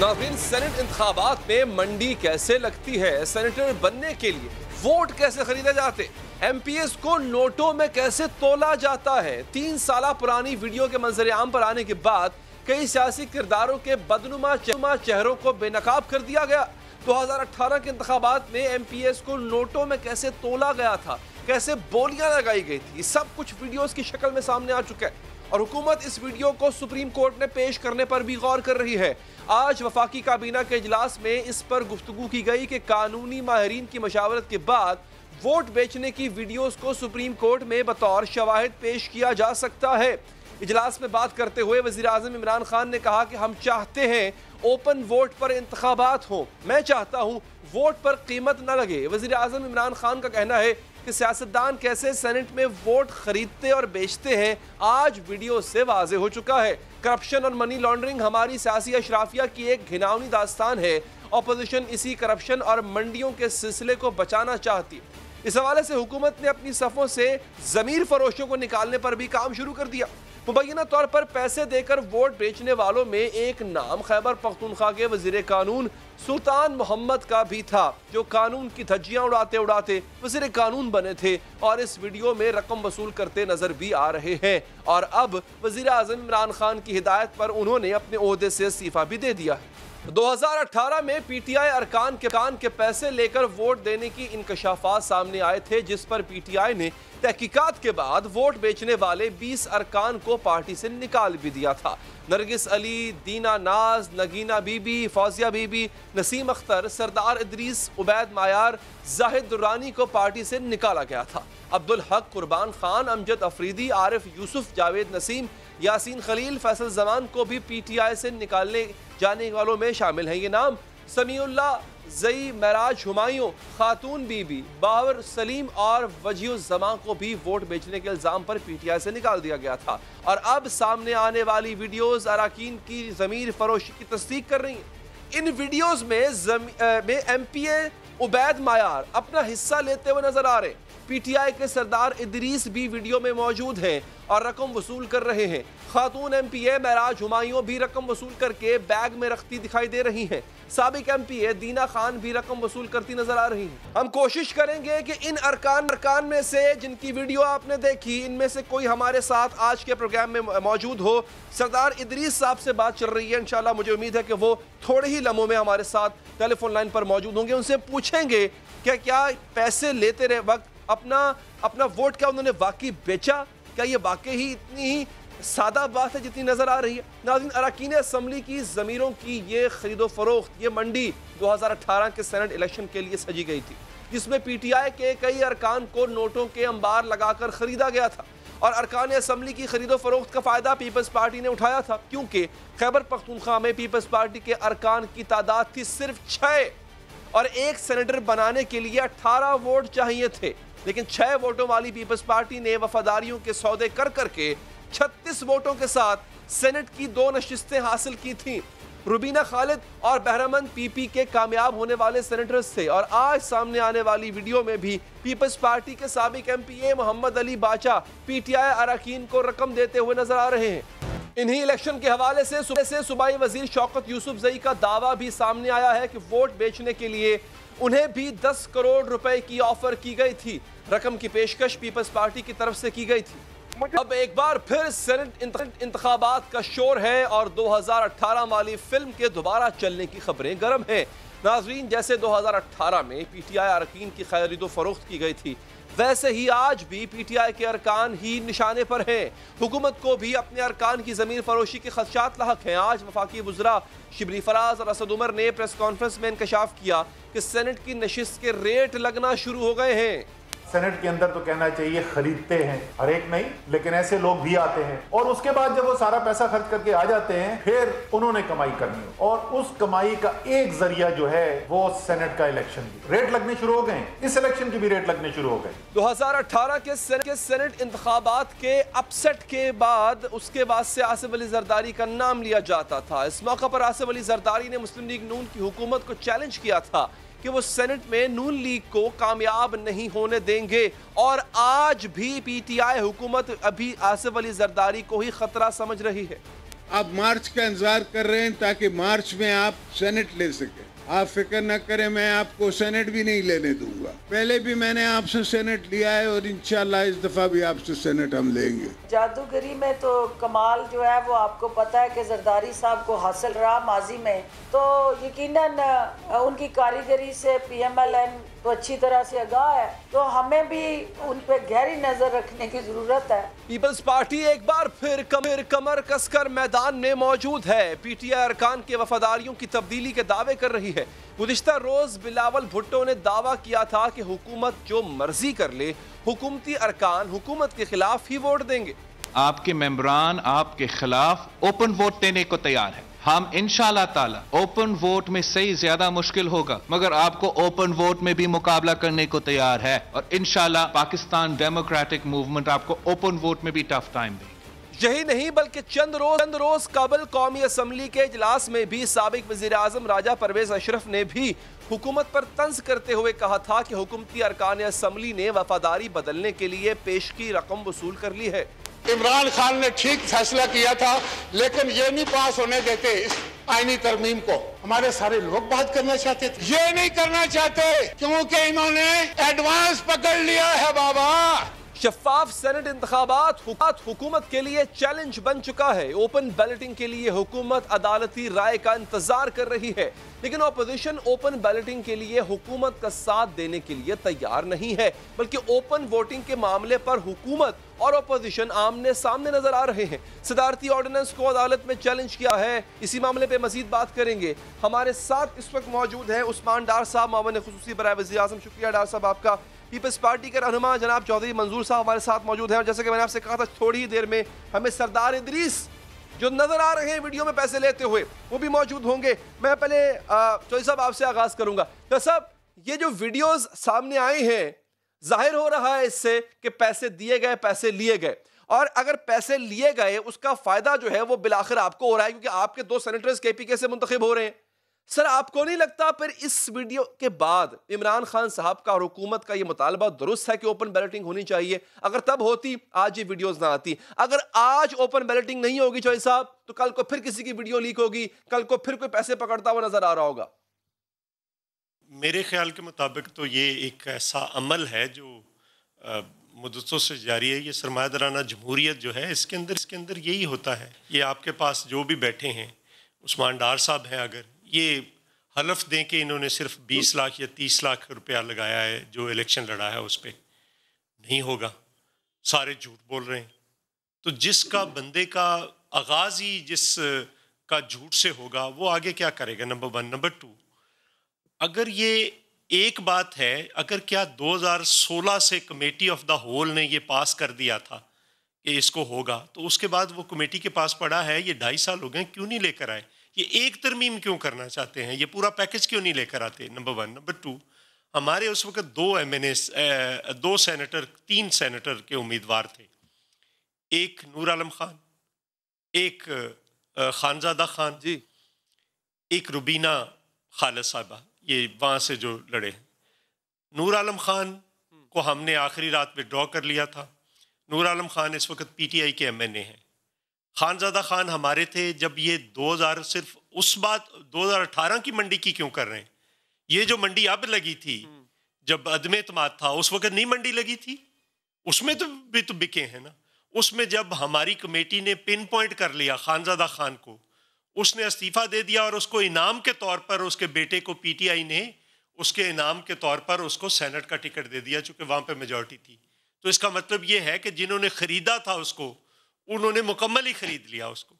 नाज़रीन, सेनेट इंतखाबात में मंडी कैसे लगती है? सेनेटर बनने के लिए वोट कैसे खरीदे जाते? एमपीएस को नोटों में कैसे तोला जाता है? 3 साल पुरानी वीडियो के मंजर आम पर आने के बाद कई सियासी किरदारों के बदनुमा चेहरों को बेनकाब कर दिया गया। 2018 के इंतखाबात में एमपीएस को नोटों में कैसे तोला गया था, कैसे बोलियां लगाई गई थी, सब कुछ वीडियोस की शक्ल में सामने आ चुका है और हुकूमत इस वीडियो को सुप्रीम कोर्ट में पेश करने पर भी गौर कर रही है। आज वफाकी काबीना के इजलास में इस पर गुफ्तगू की गई कि कानूनी माहिरीन की मशावरत के बाद वोट बेचने की वीडियोस को सुप्रीम कोर्ट में बतौर शवाहिद पेश किया जा सकता है। इजलास में बात करते हुए वज़ीर आज़म इमरान खान ने कहा कि हम चाहते हैं ओपन वोट पर इंतखाबात हो। मैं चाहता हूँ वोट पर कीमत न लगे। वज़ीर आज़म इमरान खान का कहना है कि सियासतदान कैसे सेनेट में वोट खरीदते और बेचते हैं आज वीडियो से वाज़े हो चुका है। करप्शन और मनी लॉन्ड्रिंग हमारी सियासी अशराफिया की एक घिनौनी दास्तान है। अपोजिशन इसी करप्शन और मंडियों के सिलसिले को बचाना चाहती है। इस हवाले से हुकूमत ने अपनी सफ़ों से ज़मीर फरोशों को निकालने पर भी काम शुरू कर दिया। मुबैना तौर पर पैसे देकर वोट बेचने वालों में एक नाम खैबर पख्तूनख्वा के वज़ीर कानून सुल्तान मोहम्मद का भी था, जो कानून की धज्जियां उड़ाते उड़ाते वज़ीर कानून बने थे और इस वीडियो में रकम वसूल करते नजर भी आ रहे हैं। और अब वज़ीर आज़म इमरान खान की हिदायत पर उन्होंने अपने ओहदे से इस्तीफा भी दे दिया है। 2018 में पीटीआई अरकान के पैसे लेकर वोट देने की इंकशाफात सामने आए थे, जिस पर पीटीआई ने तहकीकात के बाद वोट बेचने वाले 20 अरकान को पार्टी से निकाल भी दिया था। नरगिस अली, दीना नाज, नगीना बीबी, फौजिया बीबी, नसीम अख्तर, सरदार इदरीस, उबैद मायार, जाहिद दुर्रानी को पार्टी से निकाला गया था। अब्दुल हक, कुर्बान खान, अमजद अफरीदी, आरिफ यूसुफ, जावेद नसीम, यासीन खलील, फैसल जमान को भी पीटीआई से निकालने जाने वालों में शामिल हैं। ये नाम समीउल्लाह, जई, महराज हुमायूं, खातून बीबी, बाबर सलीम और वजीहुज़्ज़मान को भी वोट बेचने के इल्ज़ाम पर पीटीआई से निकाल दिया गया था। और अब सामने आने वाली वीडियोस अराकीन की ज़मीर फरोशी की तस्दीक कर रही हैं। इन वीडियोस में एमपीए उबैद मायार अपना हिस्सा लेते हुए नजर आ रहे हैं। पीटीआई के सरदार इदरीस भी वीडियो में मौजूद हैं और रकम वसूल कर रहे हैं। खातून एमपीए महराज हुमायूं भी रकम वसूल करके बैग में रखती दिखाई दे रही हैं। साबिक एमपीए दीना खान भी रकम वसूल करती नजर आ रही हैं। हम कोशिश करेंगे कि इन अरकान में से जिनकी वीडियो आपने देखी, इनमें से कोई हमारे साथ आज के प्रोग्राम में मौजूद हो। सरदार इदरीस साहब से बात चल रही है, इंशाल्लाह मुझे उम्मीद है कि वो थोड़े ही लम्हों में हमारे साथ टेलीफोन लाइन पर मौजूद होंगे। उनसे पूछेंगे कि क्या पैसे लेते रहे वक्त अपना वोट क्या उन्होंने वाकई बेचा? क्या ये वाकई ही इतनी ही सादा बात है जितनी नजर आ रही है? नाज़रीन, अरकान असम्बली की ज़मीरों की ये खरीदो फरोख्त, ये मंडी 2018 के सेनेट इलेक्शन के लिए सजी गई थी, जिसमें पीटीआई के कई अरकान को नोटों के अंबार लगाकर खरीदा गया था। और अरकान असम्बली की खरीदो फरोख्त का फायदा पीपल्स पार्टी ने उठाया था, क्योंकि खैबर पख्तूनख्वा में पीपल्स पार्टी के अरकान की तादाद थी सिर्फ 6 और एक सेनेटर बनाने के लिए 18 वोट चाहिए थे। लेकिन 6 वोटों वाली पीपल्स पार्टी ने वफादारियों के सौदे कर करके 36 वोटों के साथ सेनेट की 2 नशिस्तें हासिल की थीं। रुबीना खालिद और बहरामंद पीपी के कामयाब होने वाले सेनेटर्स थे। और आज सामने आने वाली वीडियो में भी पीपल्स पार्टी के साबिक एमपीए मोहम्मद अली बाचा पीटीआई अरकान को रकम देते हुए नजर आ रहे हैं। इन्हीं इलेक्शन के हवाले से सूबाई वजीर शौकत यूसुफजई का दावा भी सामने आया है कि वोट बेचने के लिए उन्हें भी 10 करोड़ रुपए की ऑफर की गई थी। रकम की पेशकश पीपल्स पार्टी की तरफ से की गई थी। अब एक बार फिर सेनेट इंतखाबात का शोर है और 2018 वाली फिल्म के दोबारा चलने की खबरें गर्म हैं। नाजरीन, जैसे 2018 में पीटीआई अरकान की खरीदो फरोख्त की गई थी, वैसे ही आज भी पीटीआई के अरकान ही निशाने पर हैं। हुकूमत को भी अपने अरकान की ज़मीर फरोशी के खदशात लाहक हैं। आज वफाकी वज़रा शिबली फराज और असद उमर ने प्रेस कॉन्फ्रेंस में इंकशाफ किया कि सेनेट की नशिस्त के रेट लगना शुरू हो गए हैं। सेनेट के अंदर तो कहना चाहिए खरीदते हैं, हर एक नहीं, लेकिन ऐसे लोग भी आते हैं और उसके बाद जब वो सारा पैसा खर्च करके आ जाते हैं, फिर उन्होंने कमाई करनी हो और उस कमाई का एक जरिया जो है वो सेनेट का इलेक्शन भी। रेट लगने शुरू हो गए, इस इलेक्शन की भी रेट लगने शुरू हो गए। 2018 के सेनेट इंतखाबात के अपसेट के बाद उसके बाद से आसिफ अली जरदारी का नाम लिया जाता था। इस मौका पर आसिफ अली जरदारी ने मुस्लिम लीग नून की हुकूमत को चैलेंज किया था कि वो सेनेट में नून लीग को कामयाब नहीं होने देंगे। और आज भी पीटीआई हुकूमत अभी आसिफ अली जरदारी को ही खतरा समझ रही है। आप मार्च का इंतजार कर रहे हैं ताकि मार्च में आप सेनेट ले सकें। आप फिक्र न करें, मैं आपको सेनेट भी नहीं लेने दूंगा। पहले भी मैंने आपसे सेनेट लिया है और इंशाल्लाह इस दफा भी आपसे सेनेट हम लेंगे। जादूगरी में तो कमाल जो है वो आपको पता है कि जरदारी साहब को हासिल रहा माजी में, तो यकीनन उनकी कारीगरी से PMLN तो अच्छी तरह से आगाह है, तो हमें भी उन पे गहरी नजर रखने की जरूरत है। पीपल्स पार्टी एक बार फिर कमर कसकर मैदान में मौजूद है। PTI अरकान के वफादारियों की तब्दीली के दावे कर रही है। गुज़िश्ता रोज बिलावल भुट्टो ने दावा किया था कि हुकूमत जो मर्जी कर ले, हुकूमती अरकान हुकूमत के खिलाफ ही वोट देंगे। आपके मेंबरान आपके खिलाफ ओपन वोट देने को तैयार है। हम इंशाल्लाह ताला ओपन वोट में सही ज्यादा मुश्किल होगा, मगर आपको ओपन वोट में भी मुकाबला करने को तैयार है और इंशाल्लाह पाकिस्तान डेमोक्रेटिक मूवमेंट आपको ओपन वोट में भी टफ टाइम देगी। यही नहीं बल्कि चंद रोज कबल कौमी असम्बली के इजलास में भी साबिक वजीर आजम राजा परवेज अशरफ ने भी हुकूमत पर तंज करते हुए कहा था कि हुकूमती अरकान असम्बली ने वफादारी बदलने के लिए पेश की रकम वसूल कर ली है। इमरान खान ने ठीक फैसला किया था, लेकिन ये नहीं पास होने देते इस आईनी तरमीम को। हमारे सारे लोग बात करना चाहते थे, ये नहीं करना चाहते क्योंकि इन्होंने एडवांस पकड़ लिया है बाबा। शफाफ सेनेट इंतखाबात हुकूमत के लिए चैलेंज बन चुका है। ओपन बैलेटिंग के लिए हुकूमत अदालती राय का इंतजार कर रही है, लेकिन ऑपोजिशन ओपन बैलेटिंग के लिए हुकूमत का साथ देने के लिए तैयार नहीं है, बल्कि ओपन वोटिंग के मामले पर हुकूमत और ऑपोजिशन आमने सामने नजर आ रहे हैं। सदारती ऑर्डिनेंस को अदालत में चैलेंज किया है। इसी मामले पे मजीद बात करेंगे। हमारे साथ इस वक्त मौजूद है उस्मान डार साहब, मामले खुसूसी बराए वज़ीर आज़म। शुक्रिया डार साहब आपका। पीपल्स पार्टी के रहनुमा जनाब चौधरी मंजूर साहब हमारे साथ मौजूद हैं, और जैसे कि मैंने आपसे कहा था थोड़ी ही देर में हमें सरदार इदरीस जो नजर आ रहे हैं वीडियो में पैसे लेते हुए, वो भी मौजूद होंगे। मैं पहले चौधरी साहब आपसे आगाज करूंगा। तो साहब, ये जो वीडियोस सामने आए हैं, जाहिर हो रहा है इससे कि पैसे दिए गए, पैसे लिए गए, और अगर पैसे लिए गए उसका फायदा जो है वो बिलाखिर आपको हो रहा है, क्योंकि आपके 2 सेनेटर्स KPK से मुंतखब हो रहे हैं। सर, आपको नहीं लगता फिर इस वीडियो के बाद इमरान खान साहब का और हुकूमत का ये मुतालबा दुरुस्त है कि ओपन बैलेटिंग होनी चाहिए? अगर तब होती आज ये वीडियोस ना आती। अगर आज ओपन बैलेटिंग नहीं होगी चौधरी साहब, तो कल को फिर किसी की वीडियो लीक होगी, कल को फिर कोई पैसे पकड़ता हुआ नजर आ रहा होगा। मेरे ख्याल के मुताबिक तो ये एक ऐसा अमल है जो मुद्दतों से जारी है। ये सरमायादाराना जमहूरियत जो है, इसके अंदर यही होता है। ये आपके पास जो भी बैठे हैं, उस्मान डार साहब हैं, अगर ये हलफ दें कि इन्होंने सिर्फ 20 लाख या 30 लाख रुपया लगाया है जो इलेक्शन लड़ा है उस पर, नहीं होगा, सारे झूठ बोल रहे हैं। तो जिसका बंदे का आगाज़ ही जिस का झूठ से होगा, वो आगे क्या करेगा? नंबर 1। नंबर 2, अगर ये एक बात है, अगर क्या 2016 से कमेटी ऑफ द होल ने ये पास कर दिया था कि इसको होगा, तो उसके बाद वो कमेटी के पास पड़ा है, ये 2.5 साल हो गए, क्यों नहीं लेकर आए? ये एक तरमीम क्यों करना चाहते हैं? ये पूरा पैकेज क्यों नहीं लेकर आते? नंबर 1। नंबर 2, हमारे उस वक्त 2 सेनेटर 3 सेनेटर के उम्मीदवार थे। एक नूर आलम खान, एक खानजादा खान जी, एक रुबीना खालिद साहबा, ये वहाँ से जो लड़े हैं। नूर आलम खान को हमने आखिरी रात विड्रॉ कर लिया था। नूर आलम खान इस वक्त PTI के MNA हैं। खानजादा खान हमारे थे जब ये 2018 की मंडी की क्यों कर रहे हैं? ये जो मंडी अब लगी थी, जब अदम एतमाद था, उस वक्त नहीं मंडी लगी थी? उसमें तो भी तो बिके हैं ना। उसमें जब हमारी कमेटी ने पिन पॉइंट कर लिया खानजादा खान को, उसने इस्तीफा दे दिया और उसको इनाम के तौर पर उसके बेटे को PTI ने उसके इनाम के तौर पर उसको सेनेट का टिकट दे दिया, चूंकि वहां पे मेजॉरिटी थी। तो इसका मतलब ये है कि जिन्होंने खरीदा था उसको, उन्होंने मुकम्मल ही खरीद लिया उसको।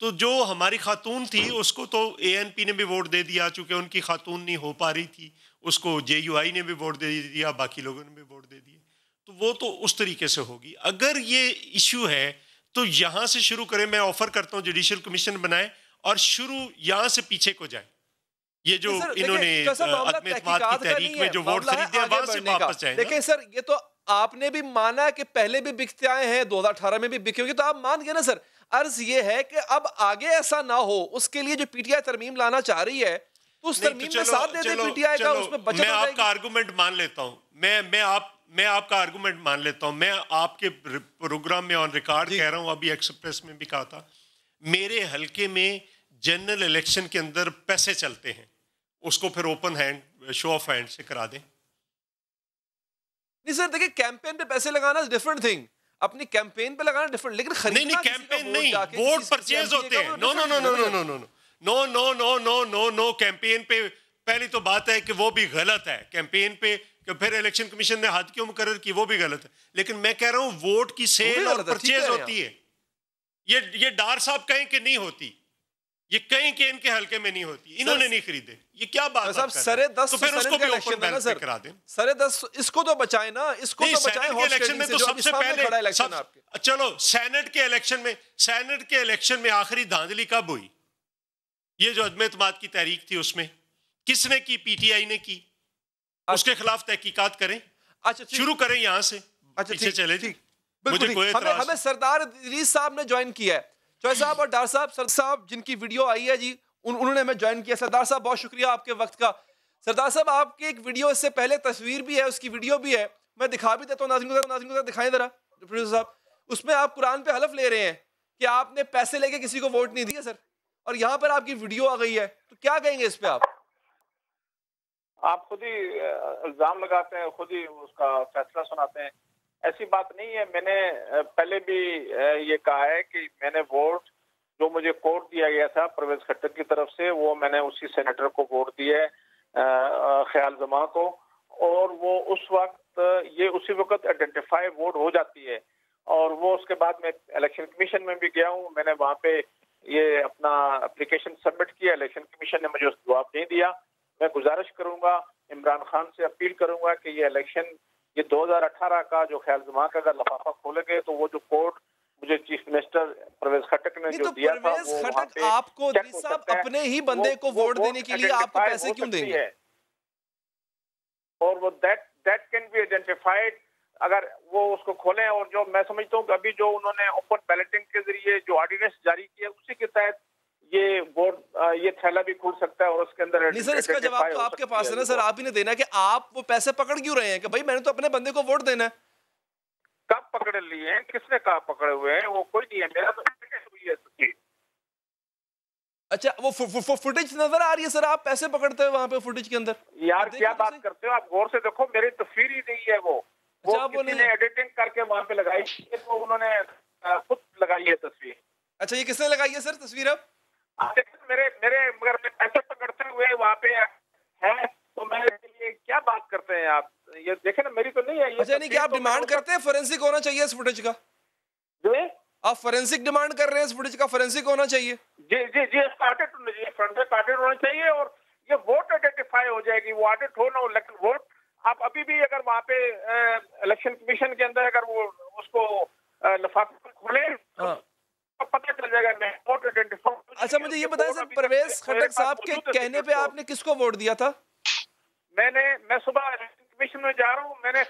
तो जो हमारी खातून थी उसको तो ANP ने भी वोट दे दिया, चूंकि उनकी खातून नहीं हो पा रही थी, उसको JUI ने भी वोट दे दिया, बाकी लोगों ने भी वोट दे दिए। तो वो तो उस तरीके से होगी। अगर ये इशू है तो यहाँ से शुरू करें। मैं ऑफर करता हूँ जुडिशियल कमीशन बनाए और शुरू यहाँ से पीछे को जाए। ये जो इन्होंने अदम एतमाद की तहरीक में जो वोट खरीदे वहां से वापस जाए। देखिए सर, ये तो आपने भी माना कि पहले भी बिकते आए हैं, 2018 में भी बिके होंगे, तो आप मान गए ना सर। अर्ज ये है कि अब आगे ऐसा ना हो, उसके लिए जो PTI तरमीम लाना चाह रही है, तो उस तरमीम में साथ दे दे PTI का, उसमें बचत हो जाएगी। मैं आपका आर्गुमेंट मान लेता हूँ, मैं आपका आर्गुमेंट मान लेता हूँ। मैं आपके प्रोग्राम में ऑन रिकॉर्ड कह रहा हूँ, अभी एक्सप्रेस में भी कहा था, मेरे हलके में जनरल इलेक्शन के अंदर पैसे चलते हैं, उसको फिर open hand, show off hand से करा दें। नहीं सर, देखिए कैंपेन पे पैसे लगाना डिफरेंट थिंग, अपनी कैंपेन पे लगाना डिफरेंट, लेकिन नहीं कैंपेन नहीं, वोट परचेज होते हैं। No no no no no no no no no no no no no campaign पे पहली तो बात है कि वो भी गलत है। कैंपेन पे कि फिर इलेक्शन कमीशन ने हद क्यों मुकर्रर की, वो भी गलत है। लेकिन मैं कह रहा हूं वोट की सेल और परचेज होती है। ये डार साहब कहें कि नहीं होती, ये कहीं के इनके हलके में नहीं होती, इन्होंने नहीं खरीदे, ये क्या बात साहब? सरे 10 तो फिर उसको भी ओपन बैलेट पे करा दें। सरे 10 इसको तो बचाए ना, इसको तो बचाए। के इलेक्शन में तो सबसे पहले चलो सेनेट के इलेक्शन में आखिरी धांधली कब हुई? ये जो अदम एतमाद की तहरीक थी उसमें किसने की? पीटीआई ने की। उसके खिलाफ तहकीकात करें। अच्छा शुरू करें यहां से, पीछे चले। मुझे कोई हमें सरदार इदरीस साहब ने ज्वाइन किया है, चौधरी साहब और डार साहब, सर साहब जिनकी वीडियो आई है जी, उन्होंने हमें ज्वाइन किया। सरदार साहब बहुत शुक्रिया आपके वक्त का। सरदार साहब आपकी एक वीडियो इससे पहले तस्वीर भी है, उसकी वीडियो भी है, मैं दिखा भी देता हूँ। नाज़रीन को दिखाएं जरा प्रोड्यूसर साहब। उसमें आप कुरान पे हलफ ले रहे हैं कि आपने पैसे लेके किसी को वोट नहीं दिया सर, और यहाँ पर आपकी वीडियो आ गई है, तो क्या कहेंगे इस पे आप खुद ही इल्जाम लगाते हैं, खुद ही उसका फैसला सुनाते हैं। ऐसी बात नहीं है। मैंने पहले भी ये कहा है कि मैंने वोट जो मुझे कोड दिया गया था परवेज खट्टर की तरफ से, वो मैंने उसी सेनेटर को वोट दिया है, ख्याल जमा को, और वो उस वक्त ये उसी वक्त आइडेंटिफाई वोट हो जाती है। और वो उसके बाद मैं इलेक्शन कमीशन में भी गया हूँ, मैंने वहाँ पे ये अपना एप्लीकेशन सबमिट किया, इलेक्शन कमीशन ने मुझे उस जवाब नहीं दिया। मैं गुजारिश करूंगा, इमरान खान से अपील करूंगा कि ये इलेक्शन, ये 2018 का जो ख्याल जमा का अगर लफाफा खोलेंगे तो वो जो कोड मुझे चीफ मिनिस्टर परवेज खट्टक ने जो दिया था, वो खट्टक आपको साहब अपने ही बंदे को वोट देने के लिए आपको पैसे क्यों देंगे? और वो दैट कैन बी आइडेंटिफाइड अगर वो उसको खोलें। और जो मैं समझता हूँ कि अभी जो उन्होंने ओपन बैलेटिंग के जरिए जो ऑर्डिनेंस जारी किया, उसी के तहत ये वोट, ये थैला भी खुल सकता है और उसके अंदर। नहीं सर, इसका जवाब तो आपके पास है ना सर, आप ही ने देना कि आप वो पैसे पकड़ क्यों रहे हैं कि भाई मैंने तो अपने बंदे को वोट देना है। कब पकड़ लिए हैं? किसने कहा पकड़े हुए हैं? वो कोई नहीं है, मेरा तो हुई है। अच्छा, वो फुटेज नजर आ रही है सर, आप पैसे पकड़ते हैं वहाँ पे फुटेज के अंदर? यार क्या बात करते हो आप? गौर से देखो, मेरी तस्वीर ही नहीं है वो किसी ने एडिटिंग करके वहाँ पे लगाई, तो उन्होंने खुद लगाई है तस्वीर। अच्छा, ये किसने लगाई है सर तस्वीर? अब मेरे मगर पैसे पकड़ते हुए वहाँ पे है, तो मैं ये क्या बात करते हैं आप? ये देखे ना, मेरी तो नहीं है ये। अच्छा, नहीं कि आप डिमांड करते हैं फोरेंसिक होना चाहिए इस फुटेज का? आप फोरेंसिक डिमांड कर रहे हैं इस फुटेज का, फोरेंसिक होना चाहिए? जी जी जी, ऑडिट होना चाहिए और ये वोट आइडेंटिफाई हो जाएगी। वो ऑडिट हो ना हो, लेकिन वोट आप अभी भी अगर वहाँ पे इलेक्शन कमीशन के अंदर अगर वो उसको लिफाफा खोले तो पता चल जाएगा वोट आइडेंटिफाई। अच्छा, मुझे ये बताएं सर, परवेज खट्टक साहब के कहने पे आपने किसको वोट दिया था? मैं सुबह इलेक्शन कमीशन में जा रहा हूँ, मैंने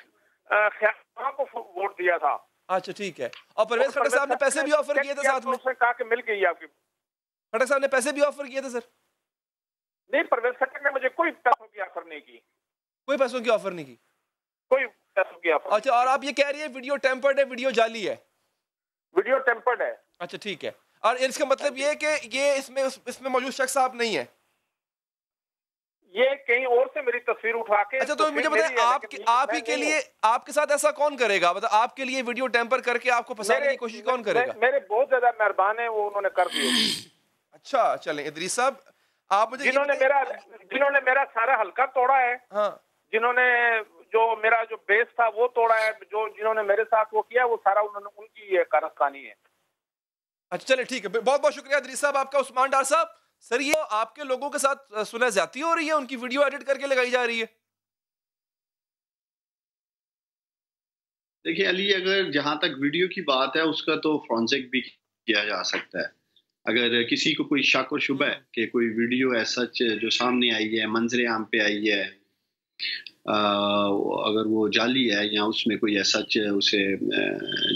ख्याल को वोट दिया था। अच्छा ठीक है। और परवेज खट्टक साहब ने पैसे भी ऑफर किए थे साथ में? उसने कहा कि मिल गई आपकी। खट्टक साहब ने पैसे भी ऑफर किए थे सर? नहीं, परवेज खट्टक ने मुझे कोई पैसों की ऑफर नहीं की। कोई पैसों की ऑफर नहीं की? कोई पैसों की ऑफर। अच्छा, और आप ये कह रही है वीडियो टेम्पर्ड है, वीडियो जाली है? वीडियो टेम्पर्ड है। अच्छा ठीक है। और इसका मतलब ये है कि ये इसमें मौजूद शख्स आप नहीं है? ये कहीं और से मेरी तस्वीर उठा के। अच्छा, तो मुझे बताएं आप ही के लिए, आपके साथ ऐसा कौन करेगा? मतलब आपके लिए वीडियो टेम्पर करके आपको फंसाने की कोशिश कौन करेगा? मेरे बहुत ज्यादा मेहरबान है, वो उन्होंने कर दिया। अच्छा चलें, इदरीस साहब आप मुझे, जिन्होंने मेरा सारा हल्का तोड़ा है, हाँ, जिन्होंने जो मेरा जो बेस था वो तोड़ा है, जिन्होंने मेरे साथ वो किया, वो सारा उनकी ये कारस्तानी है। अच्छा चले ठीक है, बहुत बहुत शुक्रिया इदरीस साहब आपका। उस्मान डार साहब, सर ये आपके लोगों के साथ सुना ज्यादती हो रही है, उनकी वीडियो एडिट करके लगाई जा रही है? देखिए अली, अगर जहां तक वीडियो की बात है उसका तो फॉरेंसिक भी किया जा सकता है। अगर किसी को कोई शक और शुबह है कि कोई वीडियो ऐसा जो सामने आई है, मंजरे आम पे आई है, अगर वो जाली है या उसमें कोई ऐसा उसे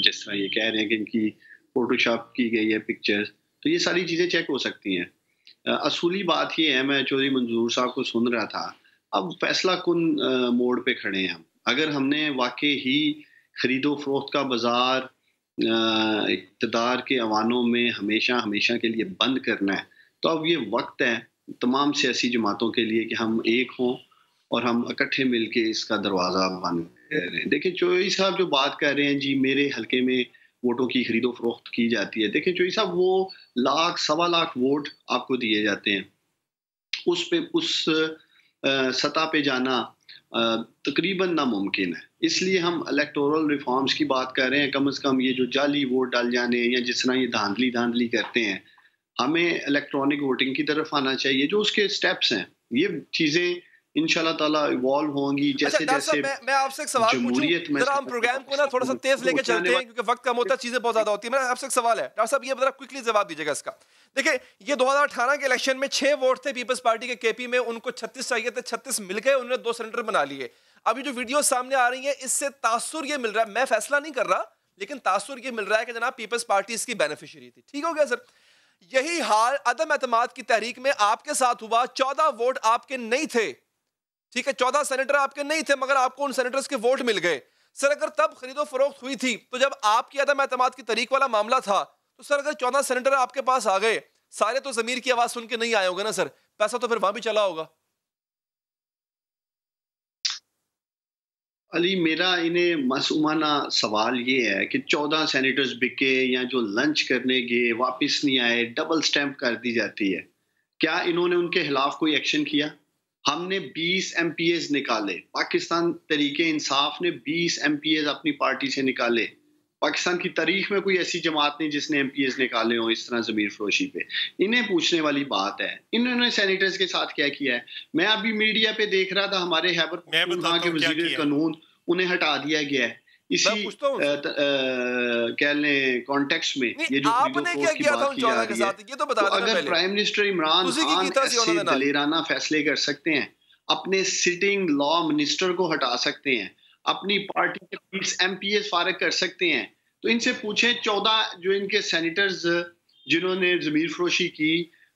जिस तरह ये कह रहे हैं कि इनकी फोटोशॉप की गई है पिक्चर्स, तो ये सारी चीज़ें चेक हो सकती हैं। असूली बात ये है, मैं चौधरी मंजूर साहब को सुन रहा था, अब फैसला कुन मोड़ पे खड़े हैं हम। अगर हमने वाकई ही खरीदो फरोख्त का बाजार इक़्तिदार के अवानों में हमेशा हमेशा के लिए बंद करना है, तो अब ये वक्त है तमाम सियासी जमातों के लिए कि हम एक हों और हम इकट्ठे मिलके इसका दरवाज़ा बंद करें। देखिए चौधरी साहब जो बात कर रहे हैं जी, मेरे हलके में वोटों की खरीदो फरोख्त की जाती है। देखिए चौधरी साहब, वो लाख सवा लाख वोट आपको दिए जाते हैं, उस सतह पे जाना तकरीबन नामुमकिन है। इसलिए हम इलेक्टोरल रिफॉर्म्स की बात कर रहे हैं। कम से कम ये जो जाली वोट डाल जाने या जिस तरह ये धांधली करते हैं, हमें इलेक्ट्रॉनिक वोटिंग की तरफ आना चाहिए। जो उसके स्टेप्स हैं, ये चीजें इंशाल्लाह ताला इवॉल्व होंगी जैसे जैसे। मैं आपसे एक सवाल पूछूं, जरा हम प्रोग्राम को ना थोड़ा सा तेज लेके चलते हैं क्योंकि वक्त कम होता है, चीजें बहुत ज्यादा होती है। मेरा आपसे एक सवाल है डॉक्टर साहब, ये जरा क्विकली जवाब दीजिएगा इसका। देखिए ये 2018 के इलेक्शन में 6 वोट थे पीपल्स पार्टी के केपी में, उनको 36 चाहिए थे, 36 मिल गए, उन्होंने 2 सेनेटर बना लिए। अभी जो वीडियो सामने आ रही है इससे तासुर ये मिल रहा है, मैं फैसला नहीं कर रहा लेकिन तासुर ये मिल रहा है कि जनाब पीपल्स पार्टी इसकी बेनिफिशियरी थी। ठीक हो गया सर? यही हाल अदम एतमाद की तहरीक में आपके साथ हुआ। 14 वोट आपके नहीं थे, ठीक है, 14 सेनेटर आपके नहीं थे, मगर आपको उन सेनेटर्स के वोट मिल गए। सर अगर तब खरीदो फरोख्त हुई थी तो जब आपकी अदम एतमाद की तहरीक वाला मामला था, तो सर अगर 14 सेनेटर आपके पास आ गए, सारे तो ज़मीर की आवाज सुन के नहीं आए होंगे ना सर, पैसा तो फिर वहां भी चला होगा। अली, मेरा इन्हें मासूमाना सवाल ये है कि 14 सेनेटर्स बिके या जो लंच करने गए वापस नहीं आए, डबल स्टैंप कर दी जाती है। क्या इन्होंने उनके खिलाफ कोई एक्शन किया? हमने 20 MPs निकाले, पाकिस्तान तरीके इंसाफ ने 20 MPs अपनी पार्टी से निकाले। पाकिस्तान की तारीख में कोई ऐसी जमात नहीं जिसने MPs निकाले हो इस तरह ज़मीर फरोशी पे। इन्हें पूछने वाली बात है, इन्होंने सेनेटर्स के साथ क्या किया है। मैं अभी मीडिया पे देख रहा था, हमारे खैबर पख्तूनख्वा के वज़ीर कानून उन्हें हटा दिया गया है इसी कह लें कॉन्टेक्स्ट में। ये जो आपने क्या किया था उन 14 के साथ, ये तो बता देना पहले। अगर प्राइम मिनिस्टर इमरान खान ऐसे दलेराना फैसले कर सकते हैं, अपने सिटिंग लॉ मिनिस्टर को हटा सकते हैं, अपनी पार्टी के 20 MPs फारिग कर सकते हैं, तो इनसे पूछें 14 जो इनके सेनेटर्स जिन्होंने ज़मीर फरोशी की,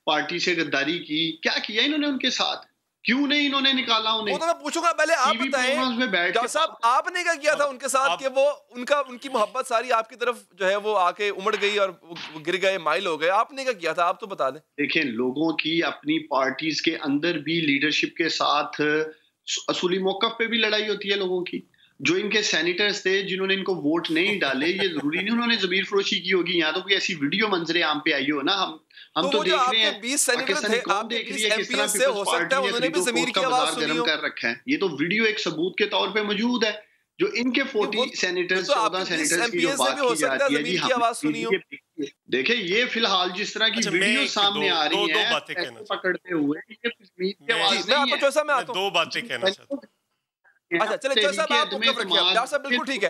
पार्टी से गद्दारी की, क्या किया इन्होंने उनके साथ? क्यों नहीं इन्होंने निकाला उन्हें? वो तो मैं पूछूंगा, पहले आप बताएं डॉक्टर साहब, आपने क्या किया था उनके साथ कि वो उनकी मोहब्बत सारी आपकी तरफ जो है वो आके उमड़ गई और गिर गए, माइल हो गए? आपने क्या किया था, आप तो बता दें। देखें, लोगों की अपनी पार्टीज के अंदर भी लीडरशिप के साथ असूली मौक़िफ़ पे भी लड़ाई होती है लोगों की। जो इनके सेनेटर्स थे जिन्होंने इनको वोट नहीं डाले, ये जरूरी नहीं उन्होंने ज़मीर फरोशी की होगी। यहाँ तो कोई ऐसी वीडियो मंजरे आम पे आई हो ना, हम तो देख रहे हैं 20 सेनेटर थे, आप देख रही है किस तरह से हो सकता है उन्होंने भी ज़मीर की आवाज सुनी हो। कर रखा है, ये तो वीडियो एक सबूत के तौर पे मौजूद है। जो इनके 40 सेनेटर्स 14 सेनेटर्स की जो बात की जाती है जी, देखिए ये फिलहाल जिस तरह की वीडियो सामने आ रही है पकड़ते हुए, ये ज़मीर की आवाज नहीं है। दो बातें कहना चाहता हूं। अच्छा चले चौधरी साहब, आप मुकम्मल रखिए, डॉक्टर साहब बिल्कुल ठीक है।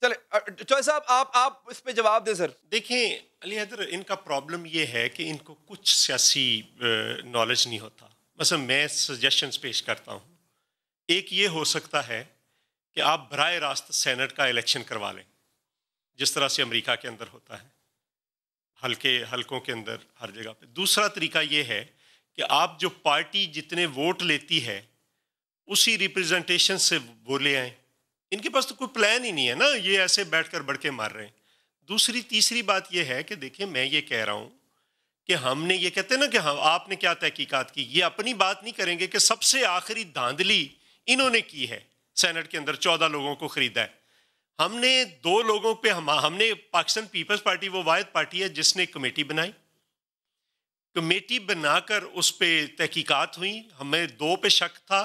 चले चौधरी साहब आप इस पे जवाब दें सर। देखिए अली हैदर, इनका प्रॉब्लम ये है कि इनको कुछ सियासी नॉलेज नहीं होता। मतलब मैं सजेशंस पेश करता हूँ। एक ये हो सकता है कि आप बराह रास्त सेनेट का इलेक्शन करवा लें, जिस तरह से अमेरिका के अंदर होता है, हलकों के अंदर हर जगह पे। दूसरा तरीका ये है कि आप जो पार्टी जितने वोट लेती है उसी रिप्रेजेंटेशन से वो ले आए। इनके पास तो कोई प्लान ही नहीं है ना, ये ऐसे बैठकर बढ़के मार रहे हैं। तीसरी बात ये है कि देखिए, मैं ये कह रहा हूँ कि हमने ये कहते हैं ना कि आपने क्या तहकीकात की, ये अपनी बात नहीं करेंगे कि सबसे आखिरी धांधली इन्होंने की है। सेनेट के अंदर 14 लोगों को खरीदा है हमने, 2 लोगों पे हमने पाकिस्तान पीपल्स पार्टी वो वाहिद पार्टी है जिसने कमेटी बनाई, कमेटी बनाकर उस पर तहकीकात हुई। हमें 2 पे शक था,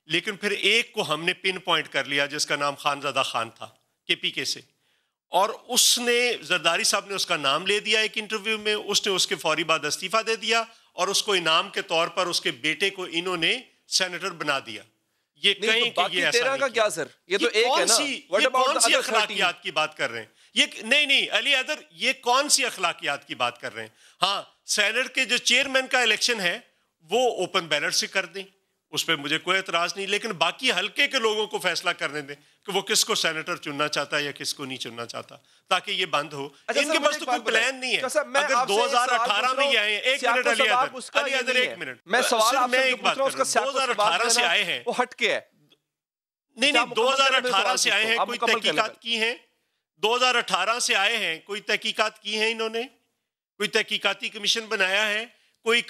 लेकिन फिर एक को हमने पिन पॉइंट कर लिया जिसका नाम खानजादा खान था KPK से, और उसने जरदारी साहब ने उसका नाम ले दिया एक इंटरव्यू में। उसने उसके फौरी बाद इस्तीफा दे दिया और उसको इनाम के तौर पर उसके बेटे को इन्होंने सेनेटर बना दिया। ये कहीं तो कि ये ऐसा नहीं का क्या सर, ये तो एक है ना, ये कौन सी अखलाकियात की बात कर रहे हैं? ये नहीं अली हैदर, ये कौन सी अखलाकियात की बात कर रहे हैं? हाँ, सेनेट के जो चेयरमैन का इलेक्शन है वो ओपन बैलेट से कर दें, उस पर मुझे कोई एतराज नहीं, लेकिन बाकी हल्के के लोगों को फैसला करने दें कि वो किसको सेनेटर चुनना चाहता है या किसको नहीं चुनना चाहता, ताकि ये बंद हो। इनके पास तो कोई प्लान नहीं है। अगर 2018 में ये आए, एक मिनट अली हैदर, एक मिनट, मैं सवाल मैं एक बात कर रहा हूं, 2018 से आए हैं, वो हटके है। नहीं 2018 से आए हैं, कोई तहकीकात की है 2018 से आए हैं, कोई तहकीकात की है इन्होंने? कोई तहकीकाती कमीशन बनाया है? कोई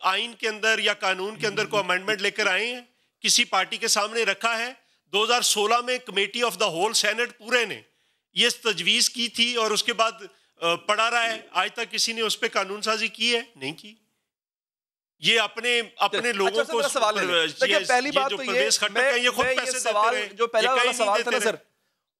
आइन के अंदर या कानून के अंदर कोई अमेंडमेंट लेकर आए हैं? किसी पार्टी के सामने रखा है? 2016 में committee of the whole senate पूरे ने ये तजवीज़ की थी और उसके बाद पड़ा रहा है। आज तक किसी ने उस पर कानून साजी की है? नहीं की। ये अपने लोगों को सवाल है। पहली बात तो ये खुद पैसे सवाल जो पहला वाला सवाल था ना सर,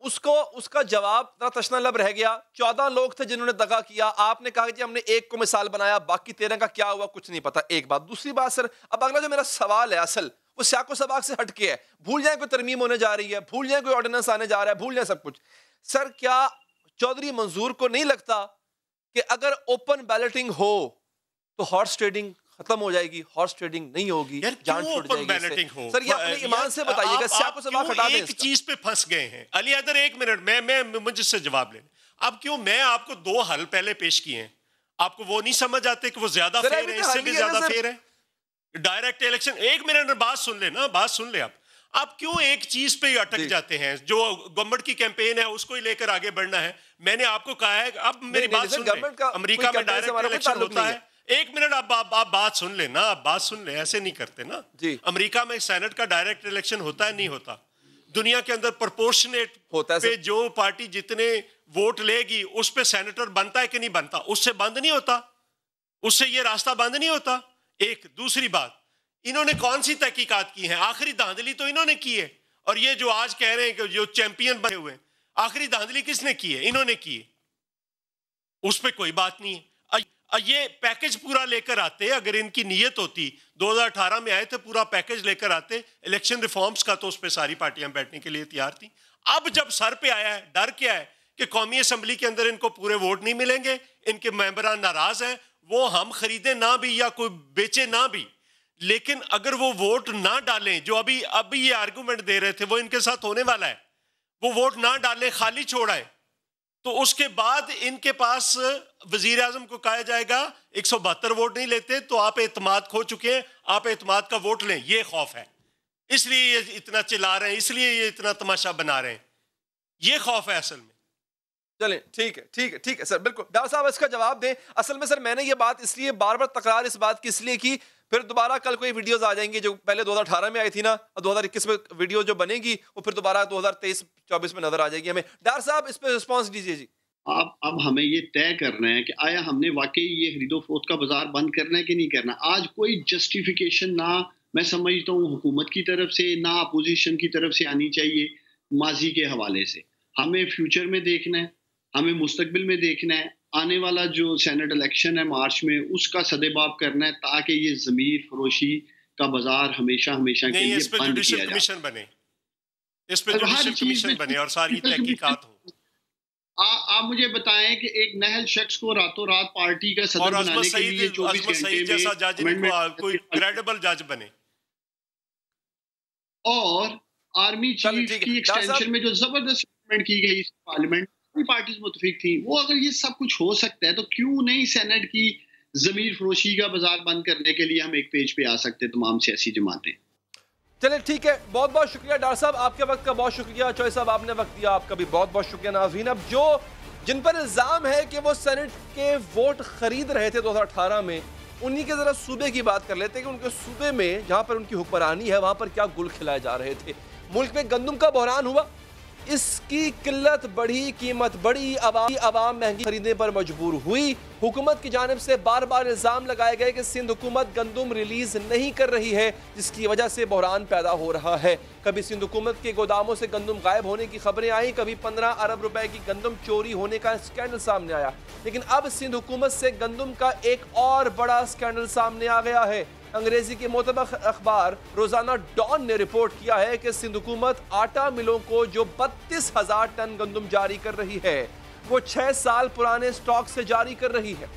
उसका जवाब तशना लब रह गया। 14 लोग थे जिन्होंने दगा किया। आपने कहा कि हमने एक को मिसाल बनाया, बाकी 13 का क्या हुआ कुछ नहीं पता। एक बात। दूसरी बात सर, अब अगला जो मेरा सवाल है असल वो साको सबाक से हटके है। भूल जाए कोई तरमीम होने जा रही है, भूल जाए कोई ऑर्डिनेंस आने जा रहा है, भूल जाए सब कुछ। सर क्या चौधरी मंजूर को नहीं लगता कि अगर ओपन बैलेटिंग हो तो हॉर्स ट्रेडिंग खत्म हो जाएगी? हॉर्स ट्रेडिंग नहीं होगी, जान छूट जाएगी। सर ये अपने ईमान से बताइएगा, साको सबाक हटा दें। एक चीज पे फंस गए हैं अली हैदर, एक मिनट, मैं मुझसे जवाब लें। अब क्यों मैं आपको 2 हल पहले पेश किए हैं, आपको वो नहीं समझ आते कि वो ज्यादा फेयर है, इससे भी ज्यादा फेयर है डायरेक्ट इलेक्शन? एक मिनट बात सुन ले ना, बात सुन ले आप क्यों एक चीज पे अटक जाते हैं? जो गवर्नमेंट की कैंपेन है उसको ही लेकर आगे बढ़ना है। मैंने आपको कहा है, अब मेरी बात सुन ले, अमेरिका में डायरेक्ट इलेक्शन होता है। एक मिनट आप बात सुन ले ना, आप बात सुन ले, ऐसे नहीं करते ना जी। अमेरिका में सेनेट का डायरेक्ट इलेक्शन होता है? नहीं होता। दुनिया के अंदर प्रोपोर्शनेट होता है पे जो पार्टी जितने वोट लेगी उस पे सेनेटर बनता है कि नहीं बनता? उससे बंद नहीं होता, उससे ये रास्ता बंद नहीं होता। एक दूसरी बात, इन्होंने कौन सी तहकीकात की है? आखिरी धांधली तो इन्होंने की है। और ये जो आज कह रहे हैं कि जो चैंपियन बने हुए, आखिरी धांधली किसने की है? इन्होंने की है। उस पर कोई बात नहीं है। ये पैकेज पूरा लेकर आते, अगर इनकी नीयत होती, 2018 में आए थे, पूरा पैकेज लेकर आते इलेक्शन रिफॉर्म्स का, तो उस पर सारी पार्टियां बैठने के लिए तैयार थी। अब जब सर पे आया है, डर क्या है कि कौमी असम्बली के अंदर इनको पूरे वोट नहीं मिलेंगे, इनके मेंबरान नाराज हैं, वो हम खरीदे ना भी या कोई बेचे ना भी, लेकिन अगर वो वोट ना डालें, जो अभी ये आर्गूमेंट दे रहे थे वो इनके साथ होने वाला है, वो वोट ना डालें, खाली छोड़ाए, तो उसके बाद इनके पास वजीर आजम को कहा जाएगा 172 वोट नहीं लेते तो आप एतमाद खो चुके हैं, आप एतमाद का वोट लें। ये खौफ है, इसलिए ये इतना चिल्ला रहे हैं, इसलिए ये इतना तमाशा बना रहे हैं। ये खौफ है असल में। चलें, ठीक है सर, बिल्कुल। डॉक्टर साहब इसका जवाब दें। असल में सर मैंने ये बात इसलिए बार बार तकरार इस बात की इसलिए की, फिर दोबारा कल कोई वीडियोस आ जाएंगी जो पहले 2018 में आई थी ना, और 2021 में वीडियो जो बनेगी वो फिर दोबारा 2023-24 में नजर आ जाएगी हमें। डॉक्टर साहब इस पे रिस्पांस दीजिए जी। अब हमें ये तय करना है कि आया हमने वाकई ये खरीदो फरोख्त का बाजार बंद करना है कि नहीं करना। आज कोई जस्टिफिकेशन ना मैं समझता हूँ हुकूमत की तरफ से, ना अपोजिशन की तरफ से आनी चाहिए माजी के हवाले से। हमें फ्यूचर में देखना है, हमें मुस्तकबिल में देखना है, आने वाला जो सेनेट इलेक्शन है मार्च में, उसका सदेबाब करना है ताकि ये ज़मीर फरोशी का बाजार हमेशा के लिए बंद किया जाए। कमीशन बने, इस पे जुडिशल कमीशन बने और सारी तहकीकात हो। आप मुझे बताएं कि एक नहल शख्स को रातों रात पार्टी का सदर बनाने के लिए 24 घंटे जैसा जज कोई क्रेडिबल जज बने, और आर्मी चीफ की एक्सटेंशन में जो जबरदस्त अमेंडमेंट की गई पार्लियामेंट, पार्टीज मुतफिक थी, वो अगर ये सब कुछ हो सकता है तो क्यों नहीं सेनेट की जमीर फरोशी का बाजार बंद करने के लिए हम एक पेज पे आ सकते तमाम सियासी जमातें। चलिए ठीक है, बहुत बहुत शुक्रिया डॉक्टर साहब, आपके वक्त का बहुत शुक्रिया। चौधरी साहब आपने वक्त दिया, आपका भी बहुत बहुत शुक्रिया। नाज़रीन, अब जिन पर इल्जाम है कि वो सेनेट के वोट खरीद रहे थे 2018 में, उन्हीं के जरा सूबे की बात कर लेते हैं कि उनके सूबे में जहां पर उनकी हुक्मरानी है वहां पर क्या गुल खिलाए जा रहे थे। मुल्क में गंदम का बहरान हुआ, इसकी किल्लत बढ़ी, कीमत बढ़ी, आवाम महंगी खरीदने पर मजबूर हुई। हुकूमत की जानिब से बार बार इल्ज़ाम लगाए गए कि सिंध हुकूमत गंदम रिलीज नहीं कर रही है, जिसकी वजह से बहरान पैदा हो रहा है। कभी सिंध हुकूमत के गोदामों से गंदम गायब होने की खबरें आई, कभी 15 अरब रुपए की गंदम चोरी होने का स्कैंडल सामने आया, लेकिन अब सिंध हुकूमत से गंदम का एक और बड़ा स्कैंडल सामने आ गया है। अंग्रेजी के मोतबर अखबार रोजाना डॉन ने रिपोर्ट किया है कि सिंध हुकूमत आटा मिलों को जो 32,000 टन गंदम जारी कर रही है, वो 6 साल पुराने स्टॉक से जारी कर रही है।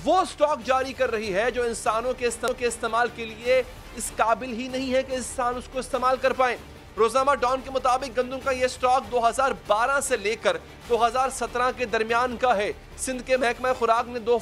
वो स्टॉक जारी कर रही है जो इंसानों के इस्तेमाल के लिए इस काबिल ही नहीं है कि इंसान उसको इस्तेमाल कर पाए। रोजाना डॉन के मुताबिक गंदम का यह स्टॉक 2012 से लेकर 2017 के दरमियान का है। सिंध के महकमा खुराक ने 2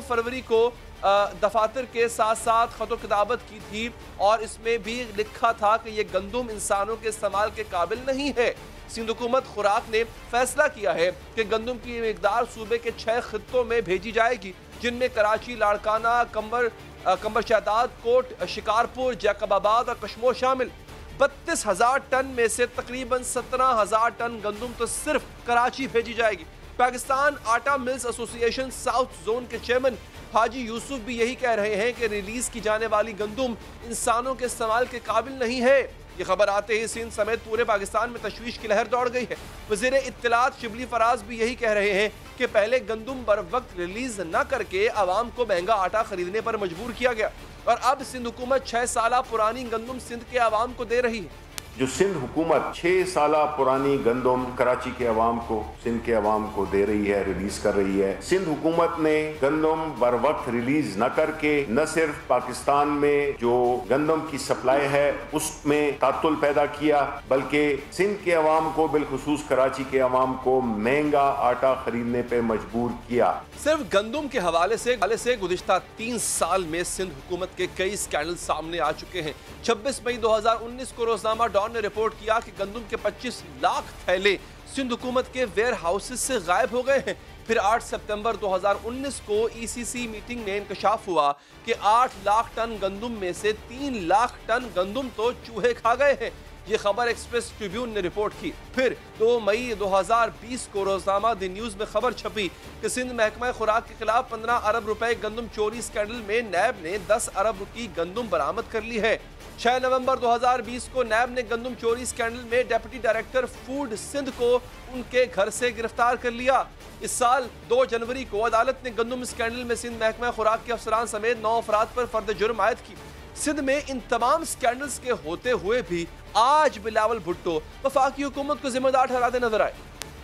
फरवरी को दफातर के साथ साथ खतो किताबत की थी और इसमें भी लिखा था कि ये गंदम इंसानों के इस्तेमाल के काबिल नहीं है। सिंध हुकूमत खुराक ने फैसला किया है कि गंदम की मिकदार सूबे के 6 खित्तों में भेजी जाएगी, जिनमें कराची, लाड़काना, कंबर शहदाद, कोट, शिकारपुर, जैकबाबाद और कश्मीर शामिल। 32,000 टन में से तकरीबन 17,000 टन गंदम तो सिर्फ कराची भेजी जाएगी। पाकिस्तान आटा मिल्स एसोसिएशन साउथ जोन के चेयरमैन हाजी यूसुफ भी यही कह रहे हैं कि रिलीज की जाने वाली गंदम इंसानों के इस्तेमाल के काबिल नहीं है। ये खबर आते ही सिंध समेत पूरे पाकिस्तान में तशवीश की लहर दौड़ गई है। वज़ीर इत्तलात शिबली फराज भी यही कह रहे हैं कि पहले गंदम बर वक्त रिलीज न करके आवाम को महंगा आटा खरीदने पर मजबूर किया गया और अब सिंध हुकूमत 6 साल पुरानी गंदम सिंध के आवाम को दे रही है। जो सिंध हुकूमत 6 साल पुरानी गंदम कराची के अवाम को, सिंध के अवाम को दे रही है, रिलीज कर रही है। सिंध हुकूमत ने गंदम बर वक्त रिलीज न करके न सिर्फ पाकिस्तान में जो गंदम की सप्लाई है उसमें तातुल पैदा किया, बल्कि सिंध के अवाम को, बिलखुसूस कराची के अवाम को महंगा आटा खरीदने पे मजबूर किया। सिर्फ गंदम के हवाले से गुज़िश्ता 3 साल में सिंध हुकूमत के कई स्कैंडल सामने आ चुके हैं। 26 मई 2019 को रोजनामा डॉन ने रिपोर्ट किया कि गंदम के 25 लाख थैले सिंध हुकूमत के वेयर हाउसेस से गायब हो गए हैं। फिर 8 सितंबर 2019 को ECC मीटिंग में इंकशाफ हुआ कि 8 लाख टन गंदम में से 3 लाख टन गंदम तो चूहे खा गए हैं। ये खबर एक्सप्रेस ट्रिब्यून ने रिपोर्ट की। फिर 2 मई 2020 को रोजनामा द न्यूज में खबर छपी कि सिंध महकमा खुराक के खिलाफ 15 अरब रुपए गंदम चोरी स्कैंडल में नैब ने 10 अरब की गंदम बरामद कर ली है। 6 नवंबर 2020 को नैब ने गंदम चोरी स्कैंडल में डिप्टी डायरेक्टर फूड सिंध को उनके घर से गिरफ्तार कर लिया। इस साल 2 जनवरी को अदालत ने गंदम स्कैंडल में सिंध महकमा खुराक के अफसरान समेत 9 अफराद पर फर्द जुर्म आयद की। सिंध में इन तमाम स्कैंडल्स के होते हुए भी आज बिलावल भुट्टो वफाकी हुकूमत को जिम्मेदार ठहराते नजर आए।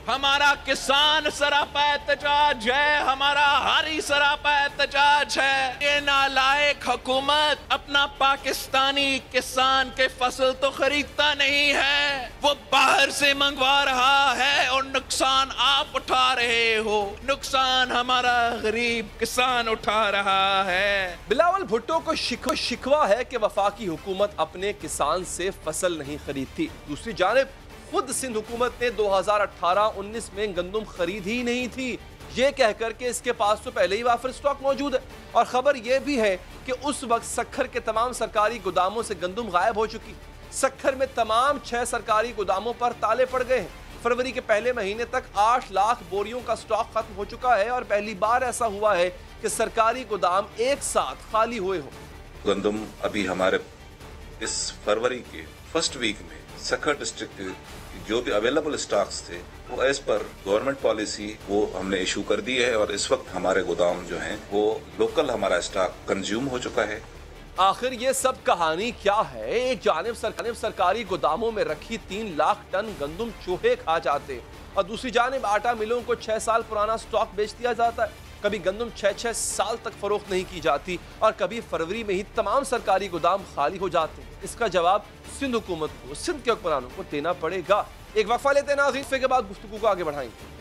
हमारा किसान सरापा एहतजाज है, हमारा हारी सरापा एहतजाज है। ये नालायक हुकूमत अपना पाकिस्तानी किसान के फसल तो खरीदता नहीं है, वो बाहर से मंगवा रहा है और नुकसान आप उठा रहे हो। नुकसान हमारा गरीब किसान उठा रहा है। बिलावल भुट्टो को शिकवा है कि वफाकी हुकूमत अपने किसान से फसल नहीं खरीदती। दूसरी जानिब खुद सिंध हुकूमत ने 2018-19 में गंदम खरीद ही नहीं थी, ये कहकर के इसके पास तो पहले ही वाफिर स्टॉक मौजूद है। और खबर यह भी है कि उस वक्त सक्खर के तमाम सरकारी गोदामों से गंदम गायब हो चुकी। सक्खर में तमाम 6 सरकारी गोदामों पर ताले पड़ गए हैं। फरवरी के पहले महीने तक 8 लाख बोरियों का स्टॉक खत्म हो चुका है और पहली बार ऐसा हुआ है कि सरकारी गोदाम एक साथ खाली हुए हो। गंदम अभी हमारे इस फरवरी के फर्स्ट वीक में सक्खर डिस्ट्रिक्ट के जो भी अवेलेबल स्टॉक्स थे वो एज पर गवर्नमेंट पॉलिसी वो हमने इशू कर दी है और इस वक्त हमारे गोदाम जो हैं वो लोकल हमारा स्टॉक कंज्यूम हो चुका है। आखिर ये सब कहानी क्या है? एक जानिब सरकारी गोदामों में रखी 3 लाख टन गंदम चूहे खा जाते और दूसरी जानिब आटा मिलों को 6 साल पुराना स्टॉक बेच दिया जाता है। कभी गंदम 6-6 साल तक फरोख्त नहीं की जाती और कभी फरवरी में ही तमाम सरकारी गोदाम खाली हो जाते। इसका जवाब सिंध हुकूमत को, सिंध के हुक्मरानों को देना पड़ेगा। एक वक्फा लेते हैं नाज़रीन, के बाद गुफ्तगू को आगे बढ़ाएंगे।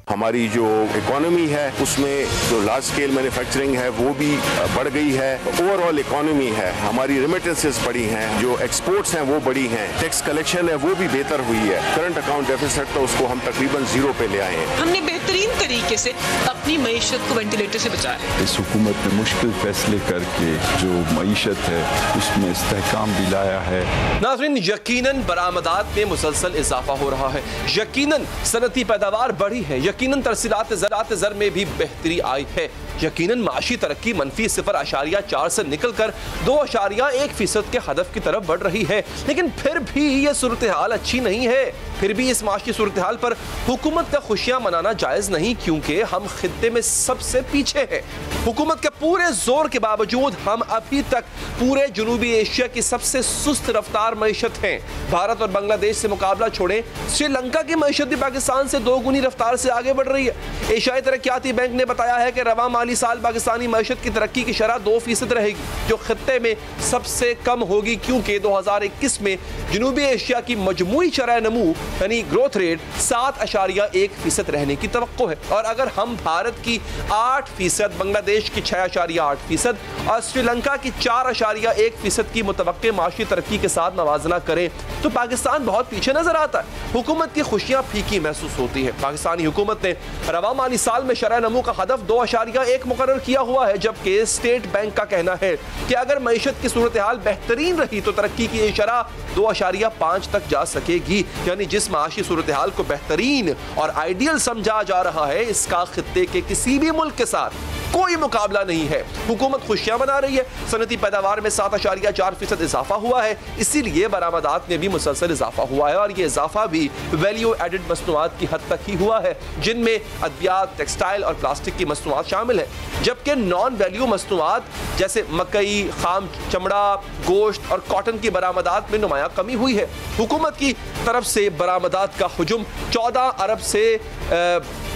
हमारी जो इकोनॉमी है उसमें जो लार्ज स्केल मैन्युफैक्चरिंग है वो भी बढ़ गई है। ओवरऑल इकोनॉमी है, हमारी रेमिटेंसेस बढ़ी हैं, जो एक्सपोर्ट्स हैं वो बढ़ी हैं, टैक्स कलेक्शन है वो भी बेहतर हुई है। करंट अकाउंट डेफिसिट तो उसको हम तकरीबन 0 पे ले आए हैं। हमने बेहतरीन तरीके से अपनी मईशत को वेंटिलेटर से बचाया है। इस हुकूमत ने मुश्किल फैसले करके जो मईशत है उसमें इस्तेहकाम भी लाया है। नाज़रीन, यकीनन बरामदात में मुसलसल इजाफा हो रहा है, यकीनन सनती पैदावार बढ़ी है, यकीनन तरसीलात ज़र में भी बेहतरी आई है, यकीनन माशी तरक्की मनफी 0.4 से निकलकर 2.1% के हदफ की तरफ बढ़ रही है। लेकिन फिर भी ये सूरत हाल अच्छी नहीं है। फिर भी इस माशी सूरत हाल पर हुकूमत का खुशियां मनाना जायज नहीं, क्योंकि हम खित्ते में सबसे पीछे हैं। हुकूमत के पूरे जोर के बावजूद हम अभी तक पूरे जनूबी एशिया की सबसे सुस्त रफ्तार मईशत हैं। भारत और बांग्लादेश से मुकाबला छोड़े, श्रीलंका की मईशत भी पाकिस्तान से 2 गुनी रफ्तार से आगे बढ़ रही है। एशियाई तरक्याती बैंक ने बताया है कि रवा माली साल पाकिस्तानी मईशत की तरक्की की शरह 2% रहेगी, जो खित्ते में सबसे कम होगी, क्योंकि 2021 में जनूबी एशिया की मजमूई शरह नमू यानी ग्रोथ रेट 7.1% रहने की तवक्को है। और अगर हम भारत की 8%, बांग्लादेश की 6.8% और श्रीलंका की 4.1% की मुतवक्के माशी तरक्की के साथ मवाजना करें तो पाकिस्तान बहुत पीछे नजर आता है। हुकूमत की खुशियां फीकी महसूस होती है। पाकिस्तानी हुकूमत ने रवा माली साल में शरह नमू का हदफ 2.1 मुकर्रर किया हुआ है, जबकि स्टेट बैंक का कहना है कि अगर मईशत की सूरत हाल बेहतरीन रही तो तरक्की की शरह 2.5 तक जा सकेगी। यानी जिस माशी सूरत हाल को बेहतरीन और आइडियल समझा जा रहा है, इसका खित्ते के किसी भी मुल्क के साथ कोई मुकाबला नहीं है। हुकूमत खुशियां मना रही है। सनती पैदावार में 7.4% इजाफा हुआ है, इसीलिए बरामदात में भी मुसलसल इजाफा हुआ है और ये इजाफा भी वैल्यू एडेड मसनूआत की हद तक ही हुआ है, जिनमें अद्वियात, टेक्सटाइल और प्लास्टिक की मसनूआत शामिल है। जबकि नॉन वैल्यू मसनूआत जैसे मकई, खाम चमड़ा, गोश्त और कॉटन की बरामदात में नुमाया कमी हुई है। हुकूमत की तरफ से बरामदात का हुजूम 14 अरब से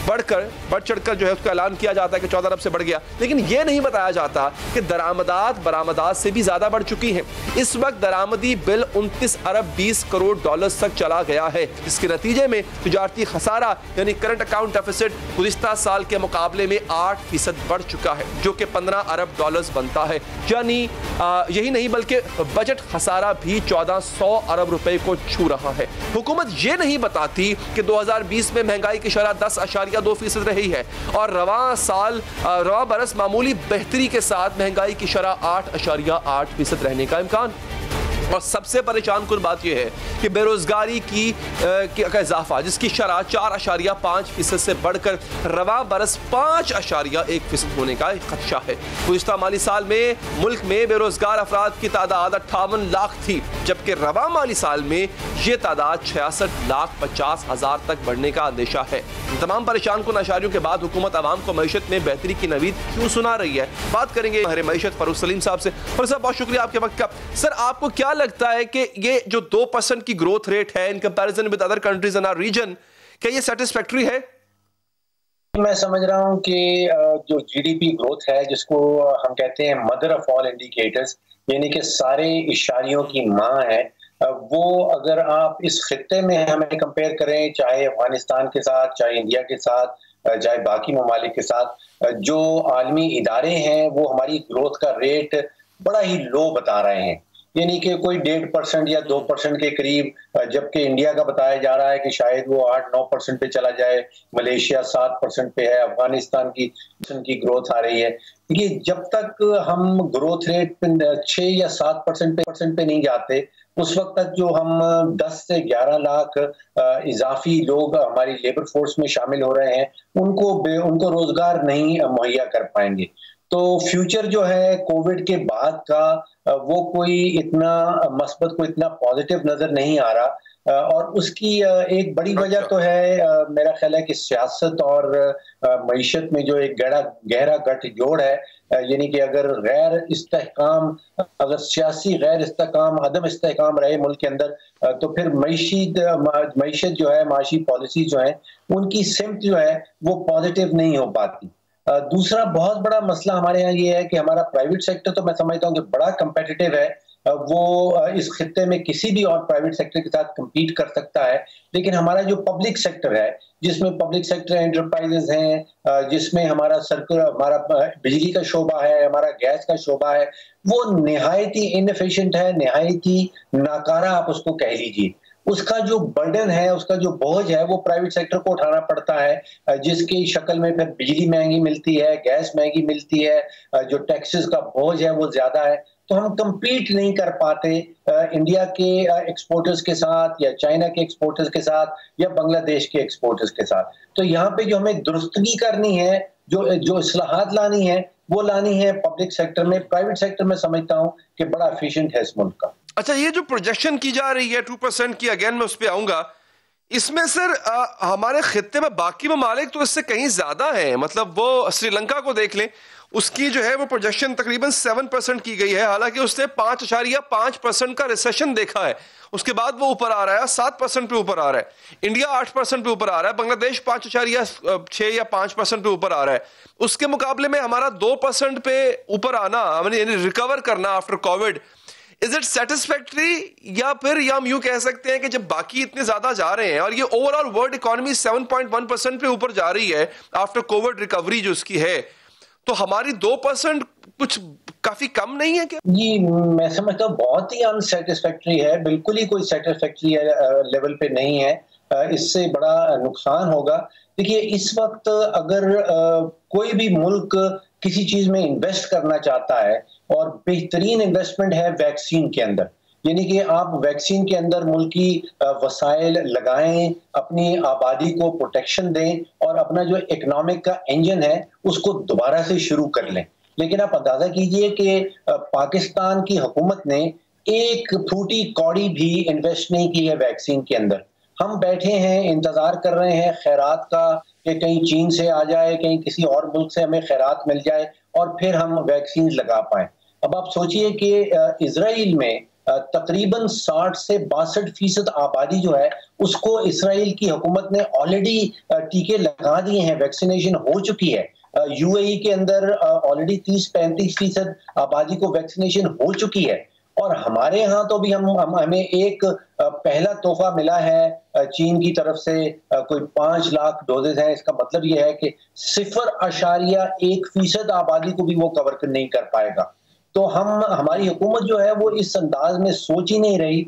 बढ़ चढ़कर जो है उसका ऐलान किया जाता है कि 14 अरब से बढ़ गया, लेकिन यह नहीं बताया जाता कि दरामदात बरामदात से भी ज्यादा बढ़ चुकी हैं। इस वक्त दरामदी बिल 29 अरब 20 करोड़ डॉलर्स तक चला गया है। इसके नतीजे में तिजारती खसारा यानी करंट अकाउंट डेफिसिट गुज़िश्ता साल के मुकाबले में 8% बढ़ चुका है, जो कि 15 अरब डॉलर्स बनता है। यानी यही नहीं बल्कि बजट खसारा भी 1400 अरब रुपए को छू रहा है। हुकूमत ये नहीं बताती कि 2020 में महंगाई की शरह 10.2% रही है और रवा बरस मामूली बेहतरी के साथ महंगाई की शरह 8.8% रहने का इम्कान। और सबसे परेशान कुल बात यह है कि बेरोजगारी का इजाफा, जिसकी शरह 4.5% से बढ़कर रवा बरस 5.1% होने का खदशा है। गुज़िश्ता माली साल में मुल्क में बेरोजगार अफराद की तादाद 58 लाख थी, जबकि रवा माली साल में ये तादाद 66,50,000 तक बढ़ने का अंदेशा है। तमाम परेशान कुन अशारियों के बाद हुकूमत आवाम को मईशत में बेहतरी की नवीद क्यों सुना रही है, बात करेंगे हमारे मईशत फरूख सलीम साहब से। फरूख साहब, बहुत शुक्रिया आपके वक्त का। सर, आपको क्या लगता है कि ये जो 2% की ग्रोथ रेट है in comparison with other countries in our region, क्या ये सेटिस्फैक्टरी है? मैं समझ रहा हूं कि जो जीडीपी ग्रोथ है, जिसको हम कहते हैं मदर ऑफ ऑल इंडिकेटर्स, यानी कि सारे इशारियों की मां है, वो अगर आप इस खित्ते में हमें कंपेयर करें, चाहे अफगानिस्तान के साथ, चाहे इंडिया के साथ, चाहे बाकी ममालिक के साथ, जो आलमी इदारे हैं वो हमारी ग्रोथ का रेट बड़ा ही लो बता रहे हैं। यानी कि कोई 1.5% या 2% के करीब, जबकि इंडिया का बताया जा रहा है कि शायद वो 8-9% पे चला जाए, मलेशिया 7% पे है, अफगानिस्तान की ग्रोथ आ रही है। ये जब तक हम ग्रोथ रेट 6 या 7% पे नहीं जाते, उस वक्त तक जो हम 10 से 11 लाख इजाफी लोग हमारी लेबर फोर्स में शामिल हो रहे हैं, उनको रोजगार नहीं मुहैया कर पाएंगे। तो फ्यूचर जो है कोविड के बाद का वो कोई इतना मस्बत, कोई इतना पॉजिटिव नजर नहीं आ रहा। और उसकी एक बड़ी वजह तो है, मेरा ख्याल है कि सियासत और मईशत में जो एक गहरा गठजोड़ है, यानी कि अगर अगर सियासी गैर इस्तेहकाम, अदम इस्तेहकाम रहे मुल्क के अंदर, तो फिर मईशत जो है, माशी पॉलिसी जो है, उनकी सिमत जो है वो पॉजिटिव नहीं हो पाती। दूसरा बहुत बड़ा मसला हमारे यहाँ ये है कि हमारा प्राइवेट सेक्टर, तो मैं समझता हूँ कि बड़ा कंपेटिटिव है, वो इस खित्ते में किसी भी और प्राइवेट सेक्टर के साथ compete कर सकता है, लेकिन हमारा जो पब्लिक सेक्टर है, जिसमें पब्लिक सेक्टर एंटरप्राइजेज हैं, जिसमें हमारा बिजली का शोबा है, हमारा गैस का शोबा है, वो निहायत ही इनएफिशिएंट है, निहायत ही नाकारा आप उसको कह लीजिए। उसका जो बर्डन है, उसका जो बोझ है, वो प्राइवेट सेक्टर को उठाना पड़ता है, जिसकी शक्ल में फिर बिजली महंगी मिलती है, गैस महंगी मिलती है, जो टैक्सेस का बोझ है वो ज्यादा है। तो हम compete नहीं कर पाते इंडिया के एक्सपोर्टर्स के साथ, या चाइना के एक्सपोर्टर्स के साथ, या बांग्लादेश के एक्सपोर्टर्स के साथ। तो यहाँ पे जो हमें दुरुस्तगी करनी है, जो इस्लाहात लानी है, वो लानी है पब्लिक सेक्टर में। प्राइवेट सेक्टर में समझता हूँ कि बड़ा एफिशिएंट है इस मुल्क का। अच्छा, ये जो प्रोजेक्शन की जा रही है 2% की, अगेन मैं उस पर आऊंगा, इसमें सर हमारे खित्ते में बाकी ममालिक तो इससे कहीं ज्यादा है। मतलब वो श्रीलंका को देख लें, उसकी जो है वो प्रोजेक्शन तकरीबन 7% की गई है, हालांकि उसने 5.5% का रिसेशन देखा है। उसके बाद वो ऊपर आ रहा है, 7% पे ऊपर आ रहा है। इंडिया 8% पे ऊपर आ रहा है, बांग्लादेश 5.6 या 5% पे ऊपर आ रहा है। उसके मुकाबले में हमारा 2% पे ऊपर आना, यानी रिकवर करना after Covid, is it satisfactory, या फिर हम यूं कह सकते हैं कि जब बाकी इतने ज्यादा जा रहे हैं और ये ओवरऑल वर्ल्ड इकोनॉमी 7.1% पे ऊपर जा रही है आफ्टर कोविड रिकवरी जो इसकी है, तो हमारी 2% कुछ काफी कम नहीं है क्या? जी, मैं समझता हूँ बहुत ही अनसेटिस्फैक्टरी है, बिल्कुल ही कोई सेटिस्फैक्टरी लेवल पे नहीं है। इससे बड़ा नुकसान होगा। देखिए, इस वक्त अगर कोई भी मुल्क किसी चीज में इन्वेस्ट करना चाहता है और बेहतरीन इन्वेस्टमेंट है वैक्सीन के अंदर, यानी कि आप वैक्सीन के अंदर मुल्की वसाइल लगाएं, अपनी आबादी को प्रोटेक्शन दें और अपना जो इकोनॉमिक का इंजन है उसको दोबारा से शुरू कर लें। लेकिन आप अंदाजा कीजिए कि पाकिस्तान की हुकूमत ने एक फूटी कौड़ी भी इन्वेस्ट नहीं की है वैक्सीन के अंदर। हम बैठे हैं, इंतजार कर रहे हैं खैरात का कि कहीं चीन से आ जाए, कहीं किसी और मुल्क से हमें खैरात मिल जाए और फिर हम वैक्सीन लगा पाए। अब आप सोचिए कि इजराइल में तकरीबन 60 से 62% आबादी जो है उसको इजराइल की हुकूमत ने ऑलरेडी टीके लगा दिए हैं, वैक्सीनेशन हो चुकी है। यूएई के अंदर ऑलरेडी 30-35% आबादी को वैक्सीनेशन हो चुकी है। और हमारे यहाँ तो भी हमें एक पहला तोहफा मिला है चीन की तरफ से, कोई 5 लाख डोजेज हैं। इसका मतलब यह है कि 0.1% आबादी को भी वो कवर नहीं कर पाएगा। तो हमारी हुकूमत जो है वो इस अंदाज में सोच ही नहीं रही।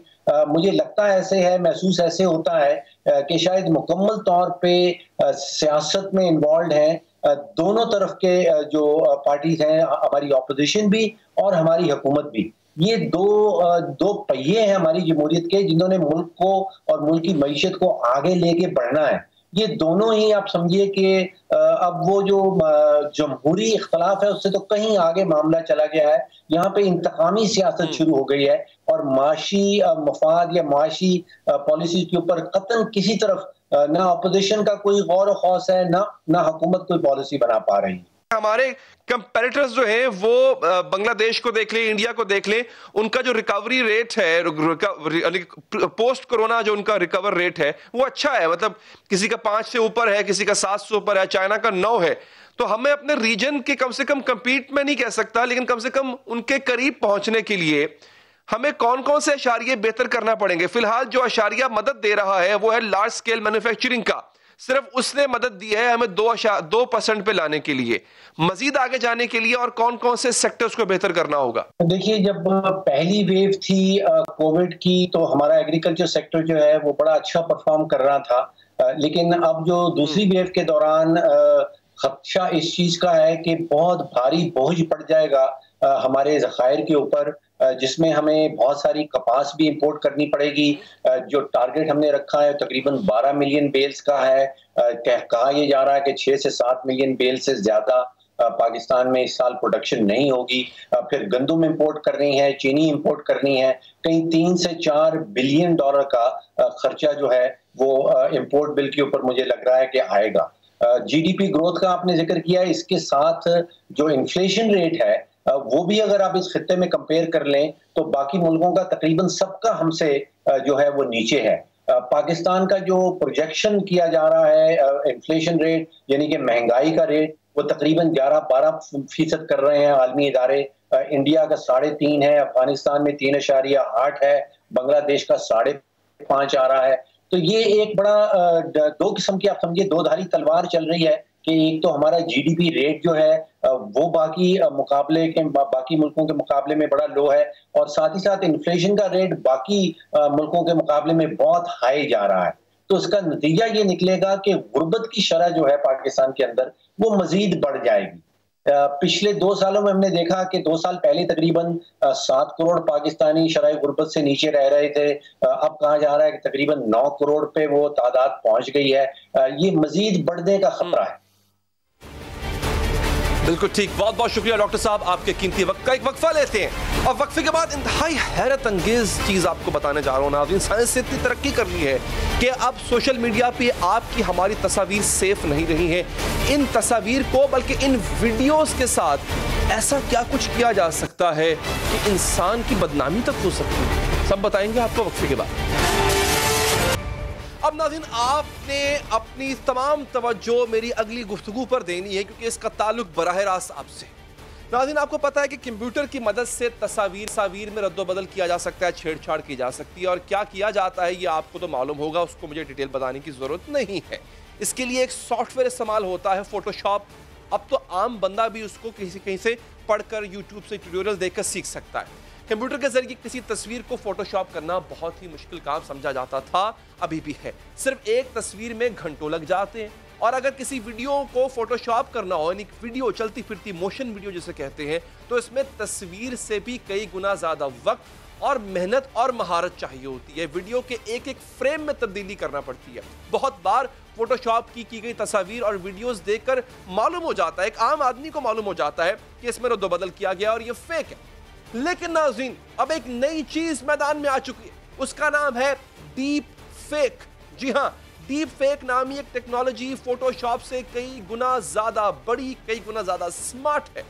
मुझे लगता है ऐसे है, महसूस ऐसे होता है कि शायद मुकम्मल तौर पे सियासत में इन्वॉल्व हैं दोनों तरफ के जो पार्टीज हैं, हमारी ऑपोजिशन भी और हमारी हुकूमत भी। ये दो पहिए हैं हमारी जमहूरियत के, जिन्होंने मुल्क को और मुल्क की मईशत को आगे लेके बढ़ना है। ये दोनों ही आप समझिए कि अब वो जो जमहूरी इख्तलाफ है उससे तो कहीं आगे मामला चला गया है। यहाँ पे इंतकामी सियासत शुरू हो गई है और माशी मफाद या माशी पॉलिसी के ऊपर कतन किसी तरफ ना अपोजिशन का कोई गौर खौस है, ना हुकूमत कोई पॉलिसी बना पा रही है। हमारे कंपैरेटर्स जो हैं वो बांग्लादेश को देख लें, इंडिया को देख लें, उनका जो रिकवरी रेट है, पोस्ट कोरोना जो उनका रिकवर रेट है वो अच्छा है। मतलब किसी का 5 से ऊपर है, किसी का 7 से ऊपर है, चाइना का 9 है। तो हमें अपने रीजन के कम से कम कम्पीट में नहीं कह सकता, लेकिन कम से कम उनके करीब पहुंचने के लिए हमें कौन कौन से अशारिये बेहतर करना पड़ेंगे। फिलहाल जो अशारिया मदद दे रहा है वो है लार्ज स्केल मैन्युफैक्चरिंग का, सिर्फ उसने मदद दी है हमें 2% पे लाने के लिए। मजीद आगे जाने के लिए और कौन कौन से सेक्टर्स को बेहतर करना होगा? देखिए, जब पहली वेव थी कोविड की तो हमारा एग्रीकल्चर सेक्टर जो है वो बड़ा अच्छा परफॉर्म कर रहा था, लेकिन अब जो दूसरी वेव के दौरान खदशा इस चीज का है कि बहुत भारी बोझ पड़ जाएगा हमारे ज़खायर के ऊपर, जिसमें हमें बहुत सारी कपास भी इंपोर्ट करनी पड़ेगी। जो टारगेट हमने रखा है तकरीबन 12 मिलियन बेल्स का है। कहा यह जा रहा है कि 6 से 7 मिलियन बेल से ज्यादा पाकिस्तान में इस साल प्रोडक्शन नहीं होगी। फिर गंदम इंपोर्ट करनी है, चीनी इंपोर्ट करनी है, कहीं 3 से 4 बिलियन डॉलर का खर्चा जो है वो इंपोर्ट बिल के ऊपर मुझे लग रहा है कि आएगा। जीडीपी ग्रोथ का आपने जिक्र किया, इसके साथ जो इन्फ्लेशन रेट है वो भी अगर आप इस खित्ते में कंपेयर कर लें तो बाकी मुल्कों का तकरीबन सबका हमसे जो है वो नीचे है। पाकिस्तान का जो प्रोजेक्शन किया जा रहा है इन्फ्लेशन रेट यानी कि महंगाई का रेट, वो तकरीबन 11-12% कर रहे हैं आलमी इदारे। इंडिया का 3.5 है, अफगानिस्तान में 3.8 है, बांग्लादेश का 5.5 आ रहा है। तो ये एक बड़ा दो किस्म की आप समझिए दो-धारी तलवार चल रही है कि एक तो हमारा जीडीपी रेट जो है वो बाकी मुल्कों के मुकाबले में बड़ा लो है, और साथ ही साथ इन्फ्लेशन का रेट बाकी मुल्कों के मुकाबले में बहुत हाई जा रहा है। तो इसका नतीजा ये निकलेगा कि गुर्बत की शरह जो है पाकिस्तान के अंदर वो मजीद बढ़ जाएगी। पिछले 2 सालों में हमने देखा कि 2 साल पहले तकरीबन 7 करोड़ पाकिस्तानी शरह गुर्बत से नीचे रह रहे थे। अब कहा जा रहा है कि तकरीबन 9 करोड़ पे वो तादाद पहुंच गई है। ये मजीद बढ़ने का खतरा है। बिल्कुल ठीक, बहुत बहुत शुक्रिया डॉक्टर साहब, आपके कीमती वक्त का एक वक्फा लेते हैं और वक्फे के बाद इंतहाई हैरत अंगेज चीज आपको बताने जा रहा हूं। नाज़रीन, साइंस ने इतनी तरक्की कर ली है कि अब सोशल मीडिया पे आपकी हमारी तस्वीर सेफ नहीं रही है। इन तस्वीर को बल्कि इन वीडियोस के साथ ऐसा क्या कुछ किया जा सकता है कि इंसान की बदनामी तक हो सकती है, सब बताएंगे आपको वक्फे के बाद। अब नाज़रीन, आपने अपनी तमाम तवज्जो मेरी अगली गुफ्तगू पर देनी है क्योंकि इसका ताल्लुक बराह रास्त आपसे। नाज़रीन, आपको पता है कि कंप्यूटर की मदद से तस्वीर में रद्दोबदल किया जा सकता है, छेड़छाड़ की जा सकती है, और क्या किया जाता है ये आपको तो मालूम होगा, उसको मुझे डिटेल बताने की ज़रूरत नहीं है। इसके लिए एक सॉफ्टवेयर इस्तेमाल होता है, फोटोशॉप। अब तो आम बंदा भी उसको कहीं से पढ़कर, यूट्यूब से ट्यूटोरियल देखकर सीख सकता है। कंप्यूटर के जरिए किसी तस्वीर को फोटोशॉप करना बहुत ही मुश्किल काम समझा जाता था, अभी भी है। सिर्फ एक तस्वीर में घंटों लग जाते हैं, और अगर किसी वीडियो को फोटोशॉप करना हो, यानी वीडियो चलती फिरती मोशन वीडियो जिसे कहते हैं, तो इसमें तस्वीर से भी कई गुना ज़्यादा वक्त और मेहनत और महारत चाहिए होती है। वीडियो के एक एक फ्रेम में तब्दीली करना पड़ती है। बहुत बार फोटोशॉप की गई तस्वीर और वीडियोस देखकर मालूम हो जाता है, एक आम आदमी को मालूम हो जाता है कि इसमें रद्दोबदल किया गया और ये फेक है। लेकिन नाज़रीन, अब एक नई चीज मैदान में आ चुकी है, उसका नाम है डीप फेक। जी हाँ, डीप फेक नामी एक टेक्नोलॉजी फोटोशॉप से कई गुना ज्यादा बड़ी, कई गुना ज्यादा स्मार्ट है।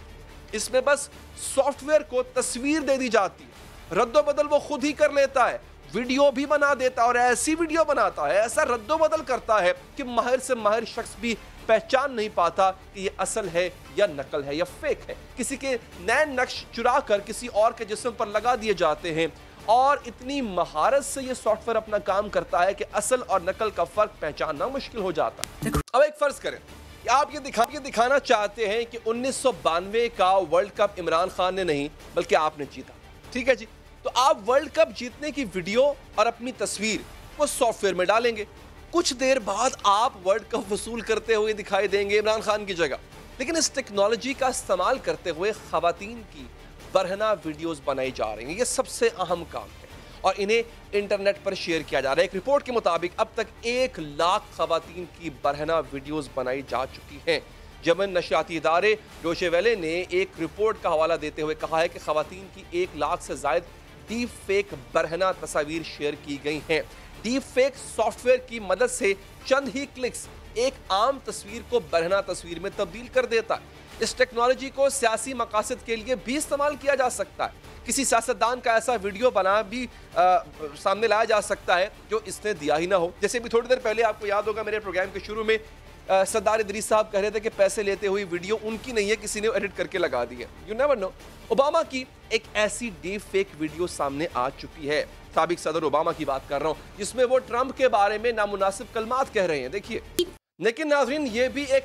इसमें बस सॉफ्टवेयर को तस्वीर दे दी जाती है, रद्दोबदल वो खुद ही कर लेता है, वीडियो भी बना देता है, और ऐसी वीडियो बनाता है, ऐसा रद्दोबदल करता है कि माहिर से माहिर शख्स भी पहचान नहीं पाता कि ये असल है या नकल है या फेक है। किसी के नए नक्श चुरा कर किसी और के जिस्म पर लगा दिए जाते हैं, और इतनी महारत से ये सॉफ्टवेयर अपना काम करता है कि असल और नकल का फर्क पहचानना मुश्किल हो जाता है। अब एक फर्ज करें कि आप ये दिखाना चाहते हैं कि 1992 का वर्ल्ड कप इमरान खान ने नहीं बल्कि आपने जीता, ठीक है जी। तो आप वर्ल्ड कप जीतने की वीडियो और अपनी तस्वीर वो सॉफ्टवेयर में डालेंगे। कुछ देर बाद आप वर्ल्ड कप वसूल करते हुए दिखाई देंगे इमरान खान की जगह। लेकिन इस टेक्नोलॉजी का इस्तेमाल करते हुए खवातीन की बरहना वीडियोस बनाई जा रही हैं। ये सबसे अहम काम है और इन्हें इंटरनेट पर शेयर किया जा रहा है। एक रिपोर्ट के मुताबिक अब तक 1 लाख खवातीन की बरहना वीडियोस बनाई जा चुकी हैं। यमन नशियाती इदारे डोशे वेले ने एक रिपोर्ट का हवाला देते हुए कहा है कि खवातीन की 1 लाख से ज्यादा डीप फेक बरहना तस्वीर शेयर की गई हैं। डीप फेक सॉफ्टवेयर की मदद से चंद ही क्लिक्स एक आम तस्वीर को बरहना तस्वीर में तब्दील कर देता है। इस टेक्नोलॉजी को सियासी मकासद के लिए भी इस्तेमाल किया जा सकता है। किसी सियासतदान का ऐसा वीडियो बना भी सामने लाया जा सकता है जो इसने दिया ही ना हो। जैसे भी थोड़ी देर पहले आपको याद होगा मेरे प्रोग्राम के शुरू में सरदार इदरीस साहब कह रहे थे कि पैसे लेते हुए वीडियो उनकी नहीं है, किसी ने एडिट करके लगा दी है। You never know. ओबामा की एक ऐसी डीप फेक वीडियो सामने आ चुकी है, साबिक सदर ओबामा की बात कर रहा हूँ, जिसमें वो ट्रंप के बारे में नामुनासिब कलमात कह रहे हैं। देखिए, लेकिन नाज़रीन ये भी एक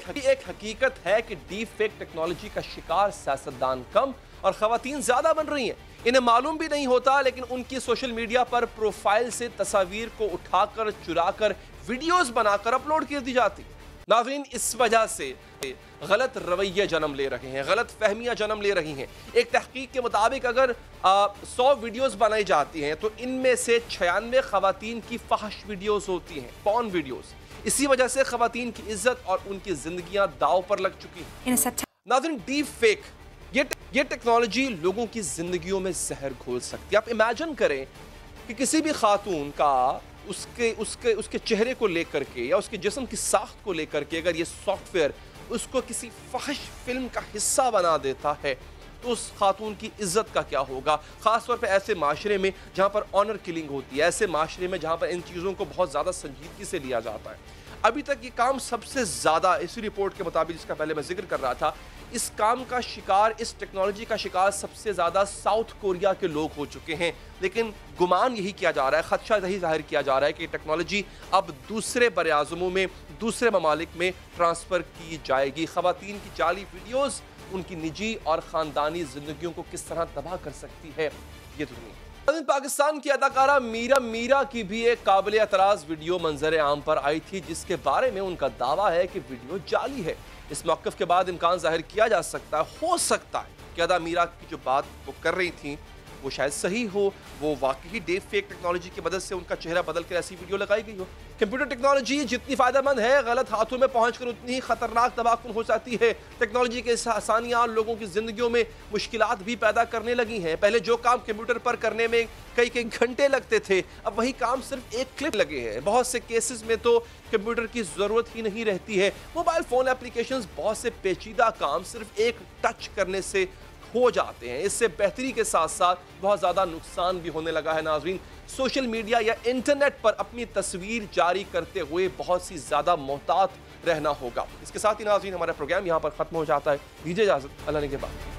हकीकत है कि डीप फेक टेक्नोलॉजी का शिकार सियासतदान कम और खवातीन ज्यादा बन रही हैं। इन्हें मालूम भी नहीं होता, लेकिन उनकी सोशल मीडिया पर प्रोफाइल से तस्वीर को उठाकर, चुराकर, वीडियोस बनाकर अपलोड कर दी जाती। नाज़रीन, इस वजह से गलत रवैये जन्म ले रहे हैं, गलत फहमियां जन्म ले रही हैं। एक तहकीक के मुताबिक अगर 100 वीडियोस बनाई जाती हैं तो इनमें से 96 खवातीन की फहश वीडियोस होती हैं, पॉर्न वीडियोस। इसी वजह से खवातीन की इज्जत और उनकी जिंदगियां दांव पर लग चुकी हैं। नाज़रीन, डीप फेक ये टेक्नोलॉजी लोगों की जिंदगियों में जहर घोल सकती है। आप इमेजिन करें कि किसी भी खातून का उसके चेहरे को लेकर के या उसके जिस्म की साख्त को लेकर के अगर ये सॉफ्टवेयर उसको किसी फहश फिल्म का हिस्सा बना देता है तो उस खातून की इज्जत का क्या होगा। खासतौर पे ऐसे माशरे में जहाँ पर ऑनर किलिंग होती है, ऐसे माशरे में जहाँ पर इन चीज़ों को बहुत ज़्यादा संजीदगी से लिया जाता है। अभी तक ये काम सबसे ज़्यादा, इसी रिपोर्ट के मुताबिक जिसका पहले मैं जिक्र कर रहा था, इस काम का शिकार, इस टेक्नोलॉजी का शिकार सबसे ज़्यादा साउथ कोरिया के लोग हो चुके हैं। लेकिन गुमान यही किया जा रहा है, खदशा यही जाहिर किया जा रहा है कि टेक्नोलॉजी अब दूसरे बराज़मों में, दूसरे ममालिक में ट्रांसफ़र की जाएगी। ख़वातीन की जाली वीडियोज़ उनकी निजी और ख़ानदानी ज़िंदगियों को किस तरह तबाह कर सकती है, ये दुनिया। पाकिस्तान की अदाकारा मीरा की भी एक काबिल एतराज़ वीडियो मंजर आम पर आई थी, जिसके बारे में उनका दावा है कि वीडियो जाली है। इस मौक़िफ़ के बाद इम्कान जाहिर किया जा सकता है, हो सकता है कि अदा मीरा की जो बात वो कर रही थी वो शायद सही हो, वो वाकई डीप फेक टेक्नोलॉजी की मदद से उनका चेहरा बदल कर ऐसी वीडियो लगाई गई हो। कंप्यूटर टेक्नोलॉजी जितनी फ़ायदेमंद है, गलत हाथों में पहुंचकर उतनी ही ख़तरनाक तबाहकुन हो जाती है। टेक्नोलॉजी के आसानियाँ लोगों की ज़िंदगियों में मुश्किलात भी पैदा करने लगी हैं। पहले जो काम कंप्यूटर पर करने में कई घंटे लगते थे, अब वही काम सिर्फ एक क्लिक लगे हैं। बहुत से केसेस में तो कंप्यूटर की ज़रूरत ही नहीं रहती है। मोबाइल फ़ोन एप्लीकेशंस बहुत से पेचीदा काम सिर्फ एक टच करने से हो जाते हैं। इससे बेहतरी के साथ साथ बहुत ज़्यादा नुकसान भी होने लगा है। नाज़रीन, सोशल मीडिया या इंटरनेट पर अपनी तस्वीर जारी करते हुए बहुत सी ज़्यादा मोहतात रहना होगा। इसके साथ ही नाज़रीन हमारा प्रोग्राम यहाँ पर ख़त्म हो जाता है। दीजिए इजाज़त, अल्लाह ने के बाद।